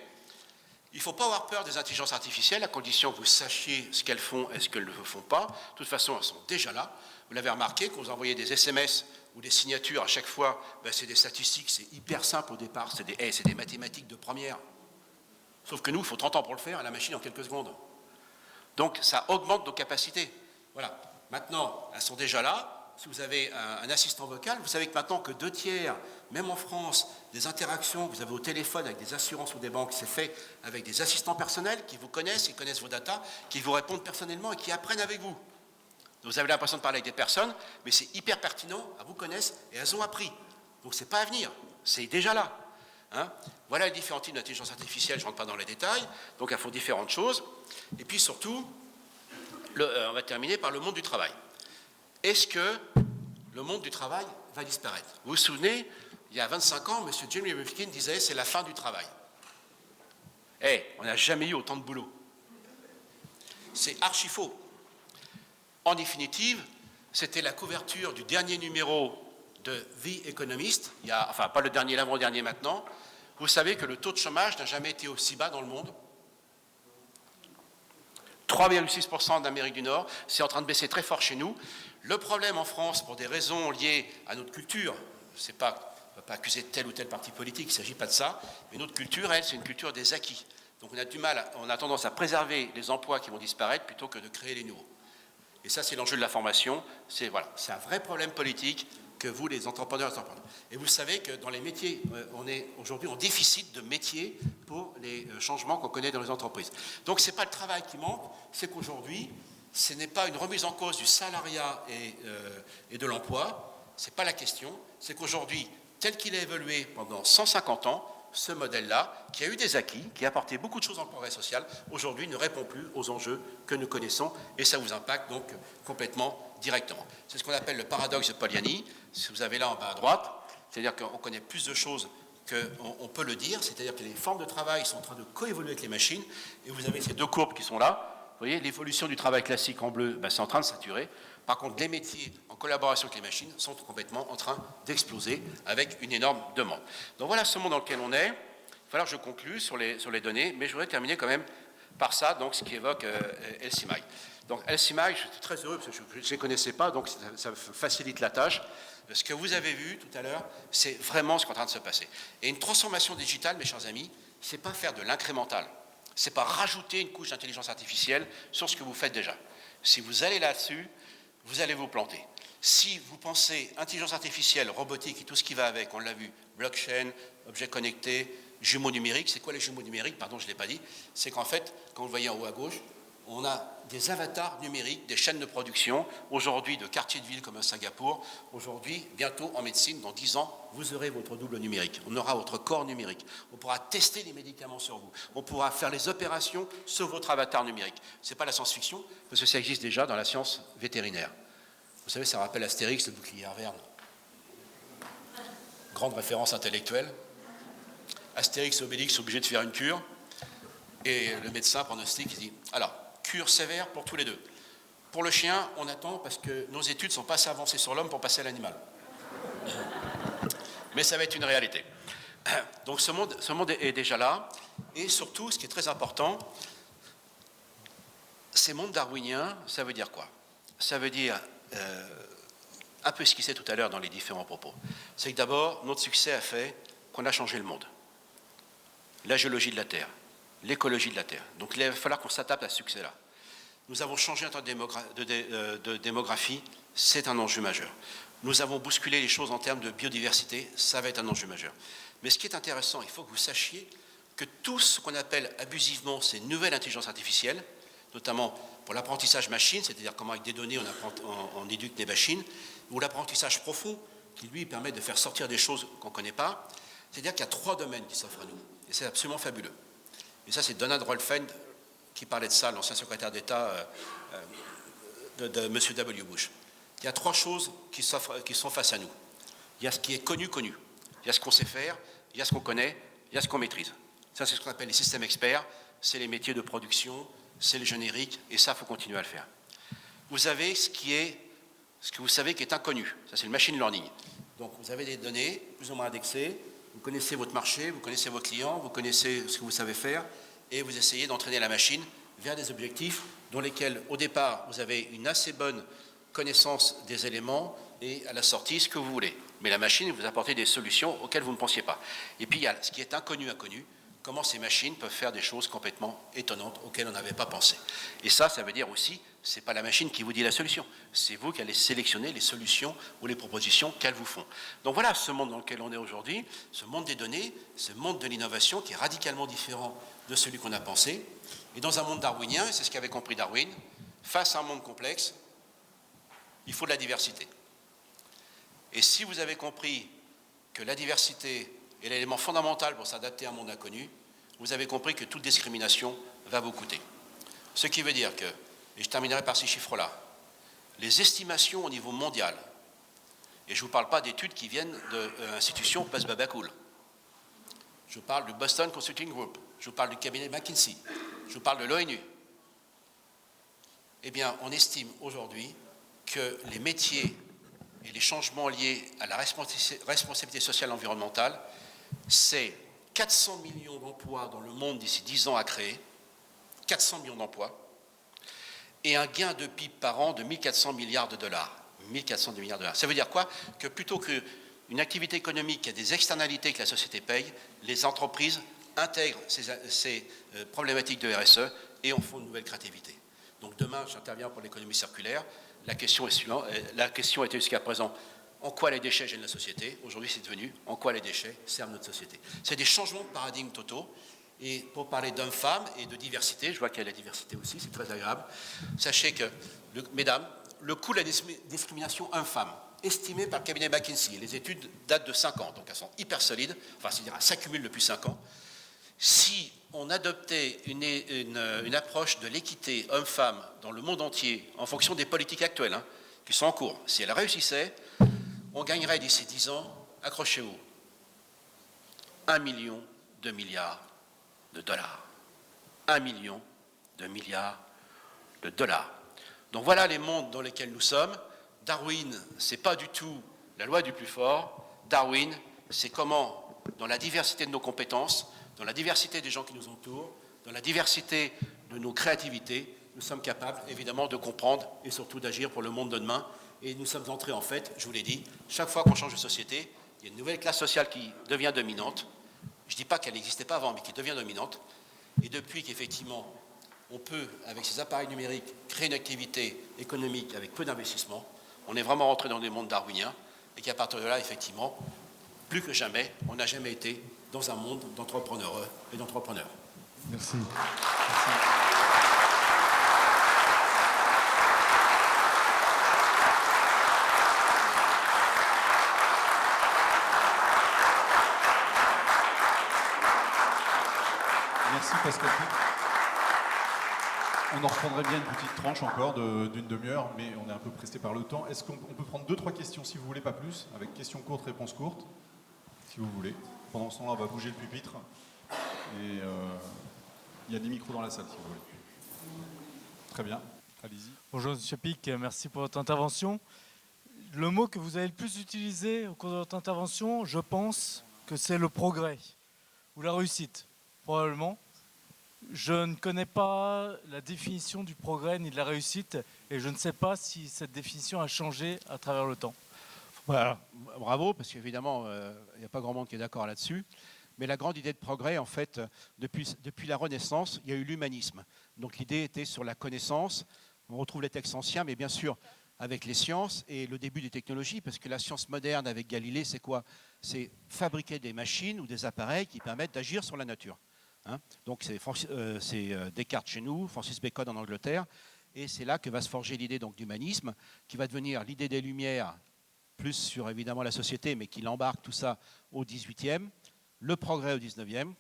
Il ne faut pas avoir peur des intelligences artificielles, à condition que vous sachiez ce qu'elles font et ce qu'elles ne font pas. De toute façon, elles sont déjà là. Vous l'avez remarqué, quand vous envoyez des SMS ou des signatures, à chaque fois, ben, c'est des statistiques, c'est hyper simple au départ, c'est des mathématiques de première. Sauf que nous, il faut 30 ans pour le faire, et la machine en quelques secondes. Donc ça augmente nos capacités. Voilà. Maintenant, elles sont déjà là. Si vous avez un assistant vocal, vous savez que maintenant que 2/3, même en France, des interactions que vous avez au téléphone avec des assurances ou des banques, c'est fait avec des assistants personnels qui vous connaissent, qui connaissent vos datas, qui vous répondent personnellement et qui apprennent avec vous. Donc vous avez l'impression de parler avec des personnes, mais c'est hyper pertinent, elles vous connaissent et elles ont appris. Donc c'est pas à venir, c'est déjà là. Hein? Voilà les différents types d'intelligence artificielle, je ne rentre pas dans les détails, donc elles font différentes choses. Et puis surtout, on va terminer par le monde du travail. Est-ce que le monde du travail va disparaître? Vous vous souvenez, il y a 25 ans, M. Jeremy Rifkin disait c'est la fin du travail. On n'a jamais eu autant de boulot. C'est archi faux. En définitive, c'était la couverture du dernier numéro de The Economist, enfin pas le dernier, l'avant-dernier maintenant. Vous savez que le taux de chômage n'a jamais été aussi bas dans le monde. 3,6% d'Amérique du Nord, c'est en train de baisser très fort chez nous. Le problème en France, pour des raisons liées à notre culture, on ne va pas accuser tel ou tel parti politique, il ne s'agit pas de ça, mais notre culture, elle, c'est une culture des acquis. Donc on a tendance à préserver les emplois qui vont disparaître plutôt que de créer les nouveaux. Et ça, c'est l'enjeu de la formation, c'est un vrai problème politique que vous, les entrepreneurs. Et vous savez que dans les métiers, on est aujourd'hui en déficit de métiers pour les changements qu'on connaît dans les entreprises. Donc ce n'est pas le travail qui manque, c'est qu'aujourd'hui, ce n'est pas une remise en cause du salariat et de l'emploi, ce n'est pas la question, c'est qu'aujourd'hui, tel qu'il a évolué pendant 150 ans, ce modèle-là, qui a eu des acquis, qui a apporté beaucoup de choses dans le progrès social, aujourd'hui ne répond plus aux enjeux que nous connaissons, et ça vous impacte donc complètement directement. C'est ce qu'on appelle le paradoxe de Polanyi, si vous avez là en bas à droite, c'est-à-dire qu'on connaît plus de choses qu'on peut le dire, c'est-à-dire que les formes de travail sont en train de coévoluer avec les machines, et vous avez ces deux courbes qui sont là. Vous voyez, l'évolution du travail classique en bleu, c'est en train de saturer. Par contre, les métiers en collaboration avec les machines sont complètement en train d'exploser avec une énorme demande. Donc voilà ce monde dans lequel on est. Il va falloir que je conclue sur les données, mais je voudrais terminer quand même par ça, donc ce qui évoque LCMI. Donc LCMI, je suis très heureux parce que je ne les connaissais pas, donc ça facilite la tâche. Ce que vous avez vu tout à l'heure, c'est vraiment ce qui est en train de se passer. Et une transformation digitale, mes chers amis, ce n'est pas faire de l'incrémental. Ce n'est pas rajouter une couche d'intelligence artificielle sur ce que vous faites déjà. Si vous allez là-dessus, vous allez vous planter. Si vous pensez intelligence artificielle, robotique et tout ce qui va avec, on l'a vu, blockchain, objets connectés, jumeaux numériques, c'est quoi les jumeaux numériques? Pardon, je ne l'ai pas dit. C'est qu'en fait, quand vous le voyez en haut à gauche, on a des avatars numériques, des chaînes de production, aujourd'hui de quartiers de ville comme à Singapour, aujourd'hui, bientôt en médecine, dans 10 ans, vous aurez votre double numérique, on aura votre corps numérique, on pourra tester les médicaments sur vous, on pourra faire les opérations sur votre avatar numérique. Ce n'est pas la science-fiction, parce que ça existe déjà dans la science vétérinaire. Vous savez, ça rappelle Astérix, le bouclier Arverne. Grande référence intellectuelle. Astérix et Obélix sont obligés de faire une cure, et le médecin pronostique, il dit, alors, cure sévère pour tous les deux. Pour le chien, on attend parce que nos études ne sont pas assez avancées sur l'homme pour passer à l'animal. Mais ça va être une réalité. Donc ce monde est déjà là. Et surtout, ce qui est très important, ces mondes darwiniens, ça veut dire quoi? Ça veut dire un peu ce qu'il sait tout à l'heure dans les différents propos. C'est que d'abord, notre succès a fait qu'on a changé le monde. La géologie de la Terre, l'écologie de la Terre. Donc il va falloir qu'on s'adapte à ce succès-là. Nous avons changé notre de démographie, c'est un enjeu majeur. Nous avons bousculé les choses en termes de biodiversité, ça va être un enjeu majeur. Mais ce qui est intéressant, il faut que vous sachiez que tout ce qu'on appelle abusivement ces nouvelles intelligences artificielles, notamment pour l'apprentissage machine, c'est-à-dire comment avec des données on éduque des machines, ou l'apprentissage profond, qui lui permet de faire sortir des choses qu'on ne connaît pas, c'est-à-dire qu'il y a 3 domaines qui s'offrent à nous, et c'est absolument fabuleux. Et ça, c'est Donald Rolfend qui parlait de ça, l'ancien secrétaire d'État de M. W. Bush. Il y a 3 choses qui sont face à nous. Il y a ce qui est connu. Il y a ce qu'on sait faire, il y a ce qu'on connaît, il y a ce qu'on maîtrise. Ça, c'est ce qu'on appelle les systèmes experts, c'est les métiers de production, c'est le générique, et ça, il faut continuer à le faire. Vous avez ce que vous savez qui est inconnu, ça c'est le machine learning. Donc vous avez des données plus ou moins indexées, vous connaissez votre marché, vous connaissez vos clients, vous connaissez ce que vous savez faire, et vous essayez d'entraîner la machine vers des objectifs dans lesquels, au départ, vous avez une assez bonne connaissance des éléments et à la sortie, ce que vous voulez. Mais la machine vous apporte des solutions auxquelles vous ne pensiez pas. Et puis, il y a ce qui est inconnu, comment ces machines peuvent faire des choses complètement étonnantes auxquelles on n'avait pas pensé. Et ça veut dire aussi, ce n'est pas la machine qui vous dit la solution, c'est vous qui allez sélectionner les solutions ou les propositions qu'elles vous font. Donc voilà ce monde dans lequel on est aujourd'hui, ce monde des données, ce monde de l'innovation qui est radicalement différent de celui qu'on a pensé. Et dans un monde darwinien, et c'est ce qu'avait compris Darwin, face à un monde complexe, il faut de la diversité. Et si vous avez compris que la diversité est l'élément fondamental pour s'adapter à un monde inconnu, vous avez compris que toute discrimination va vous coûter. Ce qui veut dire que, et je terminerai par ces chiffres-là, les estimations au niveau mondial, et je ne vous parle pas d'études qui viennent de l'institution Post-Babacool, je vous parle du Boston Consulting Group, je vous parle du cabinet McKinsey, je vous parle de l'ONU, eh bien, on estime aujourd'hui que les métiers et les changements liés à la responsabilité sociale et environnementale, c'est 400 millions d'emplois dans le monde d'ici 10 ans à créer, 400 millions d'emplois, et un gain de PIB par an de 1400 milliards de dollars. 1400 milliards de dollars. Ça veut dire quoi? Que plutôt qu'une activité économique qui a des externalités que la société paye, les entreprises intègrent ces problématiques de RSE et en font une nouvelle créativité. Donc demain, j'interviens pour l'économie circulaire. La question est suivante. La question était jusqu'à présent, en quoi les déchets gênent la société? Aujourd'hui, c'est devenu en quoi les déchets servent notre société. C'est des changements de paradigme totaux. Et pour parler d'hommes-femmes et de diversité, je vois qu'il y a la diversité aussi, c'est très agréable. Sachez que, mesdames, le coût de la discrimination homme-femme, estimé par le cabinet McKinsey, les études datent de 5 ans, donc elles sont hyper solides, enfin, c'est-à-dire elles s'accumulent depuis 5 ans. Si on adoptait une approche de l'équité homme-femme dans le monde entier, en fonction des politiques actuelles, qui sont en cours, si elles réussissaient, on gagnerait d'ici 10 ans, accrochez-vous, 1 million de milliards de dollars. 1 million de milliards de dollars. Donc voilà les mondes dans lesquels nous sommes. Darwin, ce n'est pas du tout la loi du plus fort. Darwin, c'est comment, dans la diversité de nos compétences, dans la diversité des gens qui nous entourent, dans la diversité de nos créativités, nous sommes capables, évidemment, de comprendre et surtout d'agir pour le monde de demain. Et nous sommes entrés, en fait, je vous l'ai dit, chaque fois qu'on change de société, il y a une nouvelle classe sociale qui devient dominante. Je ne dis pas qu'elle n'existait pas avant, mais qui devient dominante. Et depuis qu'effectivement, on peut, avec ces appareils numériques, créer une activité économique avec peu d'investissement, on est vraiment rentré dans des mondes darwiniens, et qu'à partir de là, effectivement, plus que jamais, on n'a jamais été dans un monde d'entrepreneurs et d'entrepreneurs. Merci. Merci Pascal. On en reprendrait bien une petite tranche encore d'une demi-heure, mais on est un peu pressé par le temps. Est-ce qu'on peut prendre 2-3 questions si vous voulez, pas plus, avec questions courtes, réponses courtes, si vous voulez. Pendant ce temps-là, on va bouger le pupitre. Et il y a des micros dans la salle, si vous voulez. Très bien, allez-y. Bonjour M. Pic, merci pour votre intervention. Le mot que vous avez le plus utilisé au cours de votre intervention, je pense que c'est le progrès, ou la réussite, probablement. Je ne connais pas la définition du progrès ni de la réussite, et je ne sais pas si cette définition a changé à travers le temps. Voilà, bravo, parce qu'évidemment, il n'y a pas grand monde qui est d'accord là-dessus. Mais la grande idée de progrès, en fait, depuis la Renaissance, il y a eu l'humanisme. Donc l'idée était sur la connaissance. On retrouve les textes anciens, mais bien sûr avec les sciences et le début des technologies, parce que la science moderne avec Galilée, c'est quoi? C'est fabriquer des machines ou des appareils qui permettent d'agir sur la nature. Hein, donc c'est Descartes chez nous, Francis Bacon en Angleterre, et c'est là que va se forger l'idée d'humanisme, qui va devenir l'idée des Lumières, plus sur évidemment la société, mais qui l'embarque tout ça au XVIIIe, le progrès au XIXe,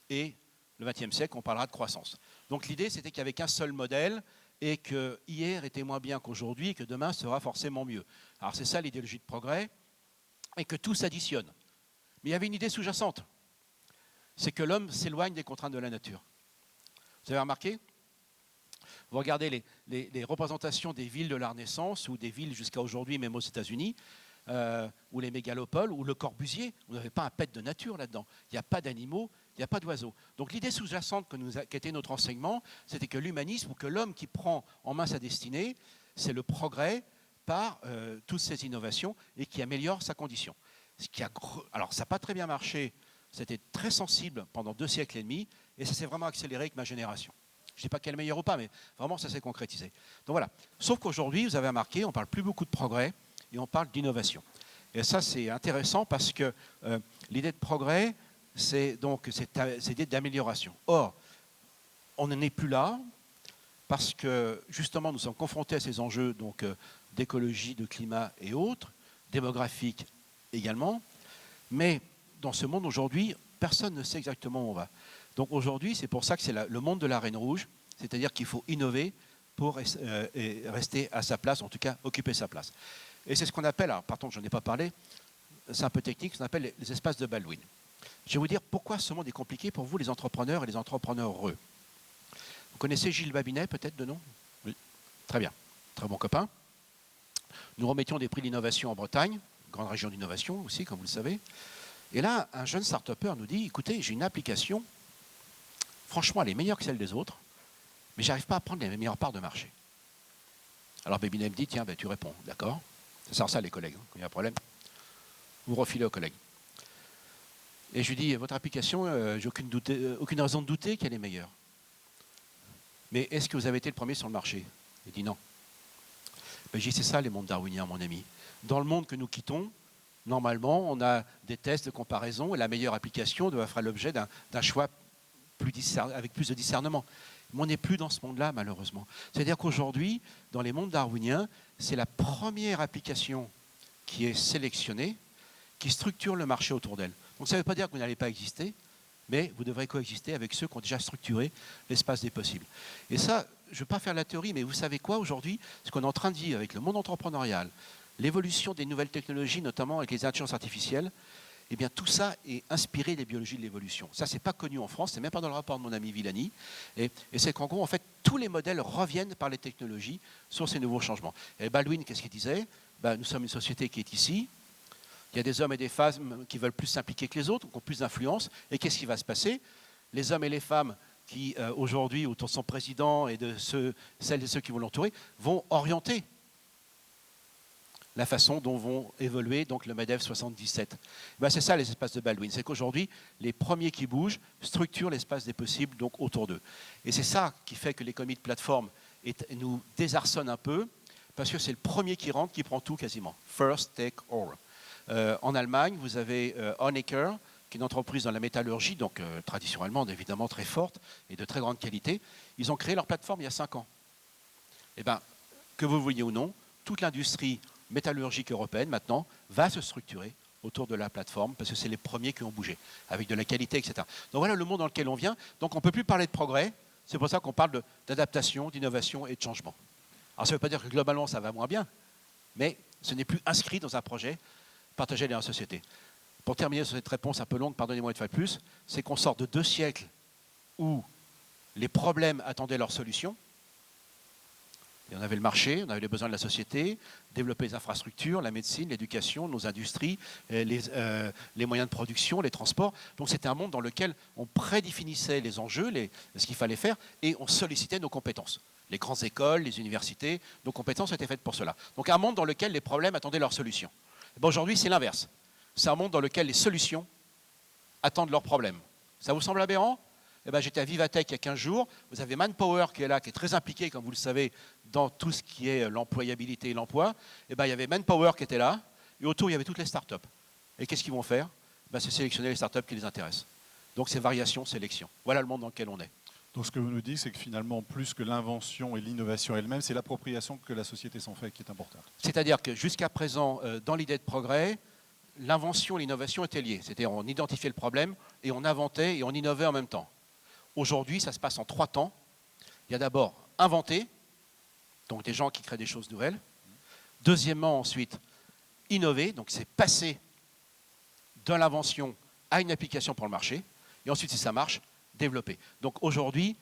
et le XXe siècle, on parlera de croissance. Donc l'idée, c'était qu'il n'y avait qu'un seul modèle, et que hier était moins bien qu'aujourd'hui, et que demain sera forcément mieux. Alors c'est ça l'idéologie de progrès, et que tout s'additionne. Mais il y avait une idée sous-jacente, c'est que l'homme s'éloigne des contraintes de la nature. Vous avez remarqué? Vous regardez les représentations des villes de la Renaissance, ou des villes jusqu'à aujourd'hui, même aux États-Unis, ou les mégalopoles, ou le Corbusier, vous n'avez pas un pet de nature là-dedans. Il n'y a pas d'animaux, il n'y a pas d'oiseaux. Donc l'idée sous-jacente qui était notre enseignement, c'était que l'humanisme, ou que l'homme qui prend en main sa destinée, c'est le progrès par toutes ces innovations et qui améliore sa condition. Alors ça n'a pas très bien marché, c'était très sensible pendant 2 siècles et demi, et ça s'est vraiment accéléré avec ma génération. Je ne dis pas qu'elle est meilleure ou pas, mais vraiment ça s'est concrétisé. Donc voilà. Sauf qu'aujourd'hui, vous avez remarqué, on ne parle plus beaucoup de progrès, et on parle d'innovation. Et ça, c'est intéressant parce que l'idée de progrès, c'est l'idée d'amélioration. Or, on n'en est plus là parce que, justement, nous sommes confrontés à ces enjeux d'écologie, de climat et autres, démographiques également. Mais dans ce monde aujourd'hui, personne ne sait exactement où on va. Donc aujourd'hui, c'est pour ça que c'est le monde de la Reine Rouge, c'est-à-dire qu'il faut innover pour rester à sa place, en tout cas occuper sa place. Et c'est ce qu'on appelle, alors pardon, je n'en ai pas parlé, c'est un peu technique, ce qu'on appelle les espaces de Baldwin. Je vais vous dire pourquoi ce monde est compliqué pour vous, les entrepreneurs et les entrepreneurs heureux. Vous connaissez Gilles Babinet, peut-être, de nom? Oui. Très bien, très bon copain. Nous remettions des prix d'innovation en Bretagne, grande région d'innovation aussi, comme vous le savez. Et là, un jeune start-upper nous dit, écoutez, j'ai une application, franchement, elle est meilleure que celle des autres, mais j'arrive pas à prendre les meilleures parts de marché. Alors Babinet me dit, tiens, ben, tu réponds, d'accord. Ça sert ça les collègues, quand il y a un problème, vous refilez aux collègues. Et je lui dis, votre application, j'ai aucune raison de douter qu'elle est meilleure. Mais est-ce que vous avez été le premier sur le marché? Il dit non. Ben, j'ai dit, c'est ça les mondes darwiniens, mon ami. Dans le monde que nous quittons, normalement, on a des tests de comparaison et la meilleure application doit faire l'objet d'un choix avec plus de discernement. Mais on n'est plus dans ce monde-là, malheureusement. C'est-à-dire qu'aujourd'hui, dans les mondes darwiniens, c'est la première application qui est sélectionnée, qui structure le marché autour d'elle. Donc ça ne veut pas dire que vous n'allez pas exister, mais vous devrez coexister avec ceux qui ont déjà structuré l'espace des possibles. Et ça, je ne veux pas faire la théorie, mais vous savez quoi aujourd'hui? Ce qu'on est en train de vivre avec le monde entrepreneurial, l'évolution des nouvelles technologies, notamment avec les intelligences artificielles, eh bien tout ça est inspiré des biologies de l'évolution. Ça, c'est pas connu en France, c'est même pas dans le rapport de mon ami Villani. Et c'est qu'en gros, en fait, tous les modèles reviennent par les technologies sur ces nouveaux changements. Et Baldwin, qu'est-ce qu'il disait? Nous sommes une société qui est ici. Il y a des hommes et des femmes qui veulent plus s'impliquer que les autres, qui ont plus d'influence. Et qu'est-ce qui va se passer? Les hommes et les femmes qui, aujourd'hui, autour de son président et de celles et ceux qui vont l'entourer, vont orienter la façon dont vont évoluer donc le MEDEF 77. C'est ça les espaces de Baldwin, c'est qu'aujourd'hui, les premiers qui bougent structurent l'espace des possibles donc autour d'eux. Et c'est ça qui fait que l'économie de plateforme nous désarçonne un peu, parce que c'est le premier qui rentre qui prend tout quasiment. First take all. En Allemagne, vous avez Honecker, qui est une entreprise dans la métallurgie, donc tradition allemande évidemment très forte et de très grande qualité. Ils ont créé leur plateforme il y a 5 ans. Eh bien, que vous le vouliez ou non, toute l'industrie métallurgique européenne, maintenant, va se structurer autour de la plateforme, parce que c'est les premiers qui ont bougé, avec de la qualité, etc. Donc voilà le monde dans lequel on vient. Donc on ne peut plus parler de progrès, c'est pour ça qu'on parle d'adaptation, d'innovation et de changement. Alors ça ne veut pas dire que globalement ça va moins bien, mais ce n'est plus inscrit dans un projet partagé dans la société. Pour terminer sur cette réponse un peu longue, pardonnez-moi une fois de plus, c'est qu'on sort de 2 siècles où les problèmes attendaient leur solution. Et on avait le marché, on avait les besoins de la société, développer les infrastructures, la médecine, l'éducation, nos industries, les moyens de production, les transports. Donc c'était un monde dans lequel on prédéfinissait les enjeux, ce qu'il fallait faire, et on sollicitait nos compétences. Les grandes écoles, les universités, nos compétences étaient faites pour cela. Donc un monde dans lequel les problèmes attendaient leur solution. Aujourd'hui, c'est l'inverse. C'est un monde dans lequel les solutions attendent leurs problèmes. Ça vous semble aberrant? Eh ben, j'étais à Vivatech il y a 15 jours. Vous avez Manpower qui est là, qui est très impliqué, comme vous le savez, dans tout ce qui est l'employabilité et l'emploi. Eh ben, il y avait Manpower qui était là, et autour, il y avait toutes les startups. Et qu'est-ce qu'ils vont faire? Ben, c'est sélectionner les startups qui les intéressent. Donc c'est variation, sélection. Voilà le monde dans lequel on est. Donc ce que vous nous dites, c'est que finalement, plus que l'invention et l'innovation elle-même, c'est l'appropriation que la société s'en fait qui est importante. C'est-à-dire que jusqu'à présent, dans l'idée de progrès, l'invention et l'innovation étaient liées. C'est-à-dire on identifiait le problème et on inventait et on innovait en même temps. Aujourd'hui, ça se passe en 3 temps. Il y a d'abord inventer, donc des gens qui créent des choses nouvelles. Deuxièmement, ensuite, innover, donc c'est passer de l'invention à une application pour le marché. Et ensuite, si ça marche, développer. Donc aujourd'hui,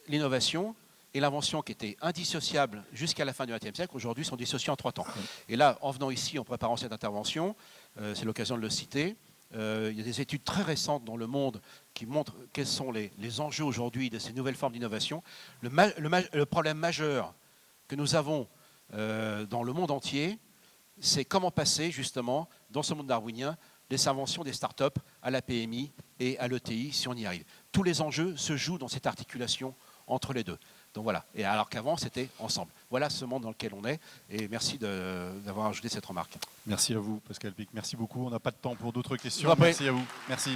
l'innovation et l'invention qui étaient indissociables jusqu'à la fin du XXe siècle, aujourd'hui sont dissociées en 3 temps. Et là, en venant ici, en préparant cette intervention, c'est l'occasion de le citer, il y a des études très récentes dans le monde qui montrent quels sont les enjeux aujourd'hui de ces nouvelles formes d'innovation. Le problème majeur que nous avons dans le monde entier, c'est comment passer justement, dans ce monde darwinien, des inventions des startups à la PMI et à l'ETI, si on y arrive. Tous les enjeux se jouent dans cette articulation entre les deux. Donc voilà. Et alors qu'avant, c'était ensemble. Voilà ce monde dans lequel on est. Et merci d'avoir ajouté cette remarque. Merci à vous, Pascal Pic. Merci beaucoup. On n'a pas de temps pour d'autres questions. Je vous en prie. Merci à vous. Merci.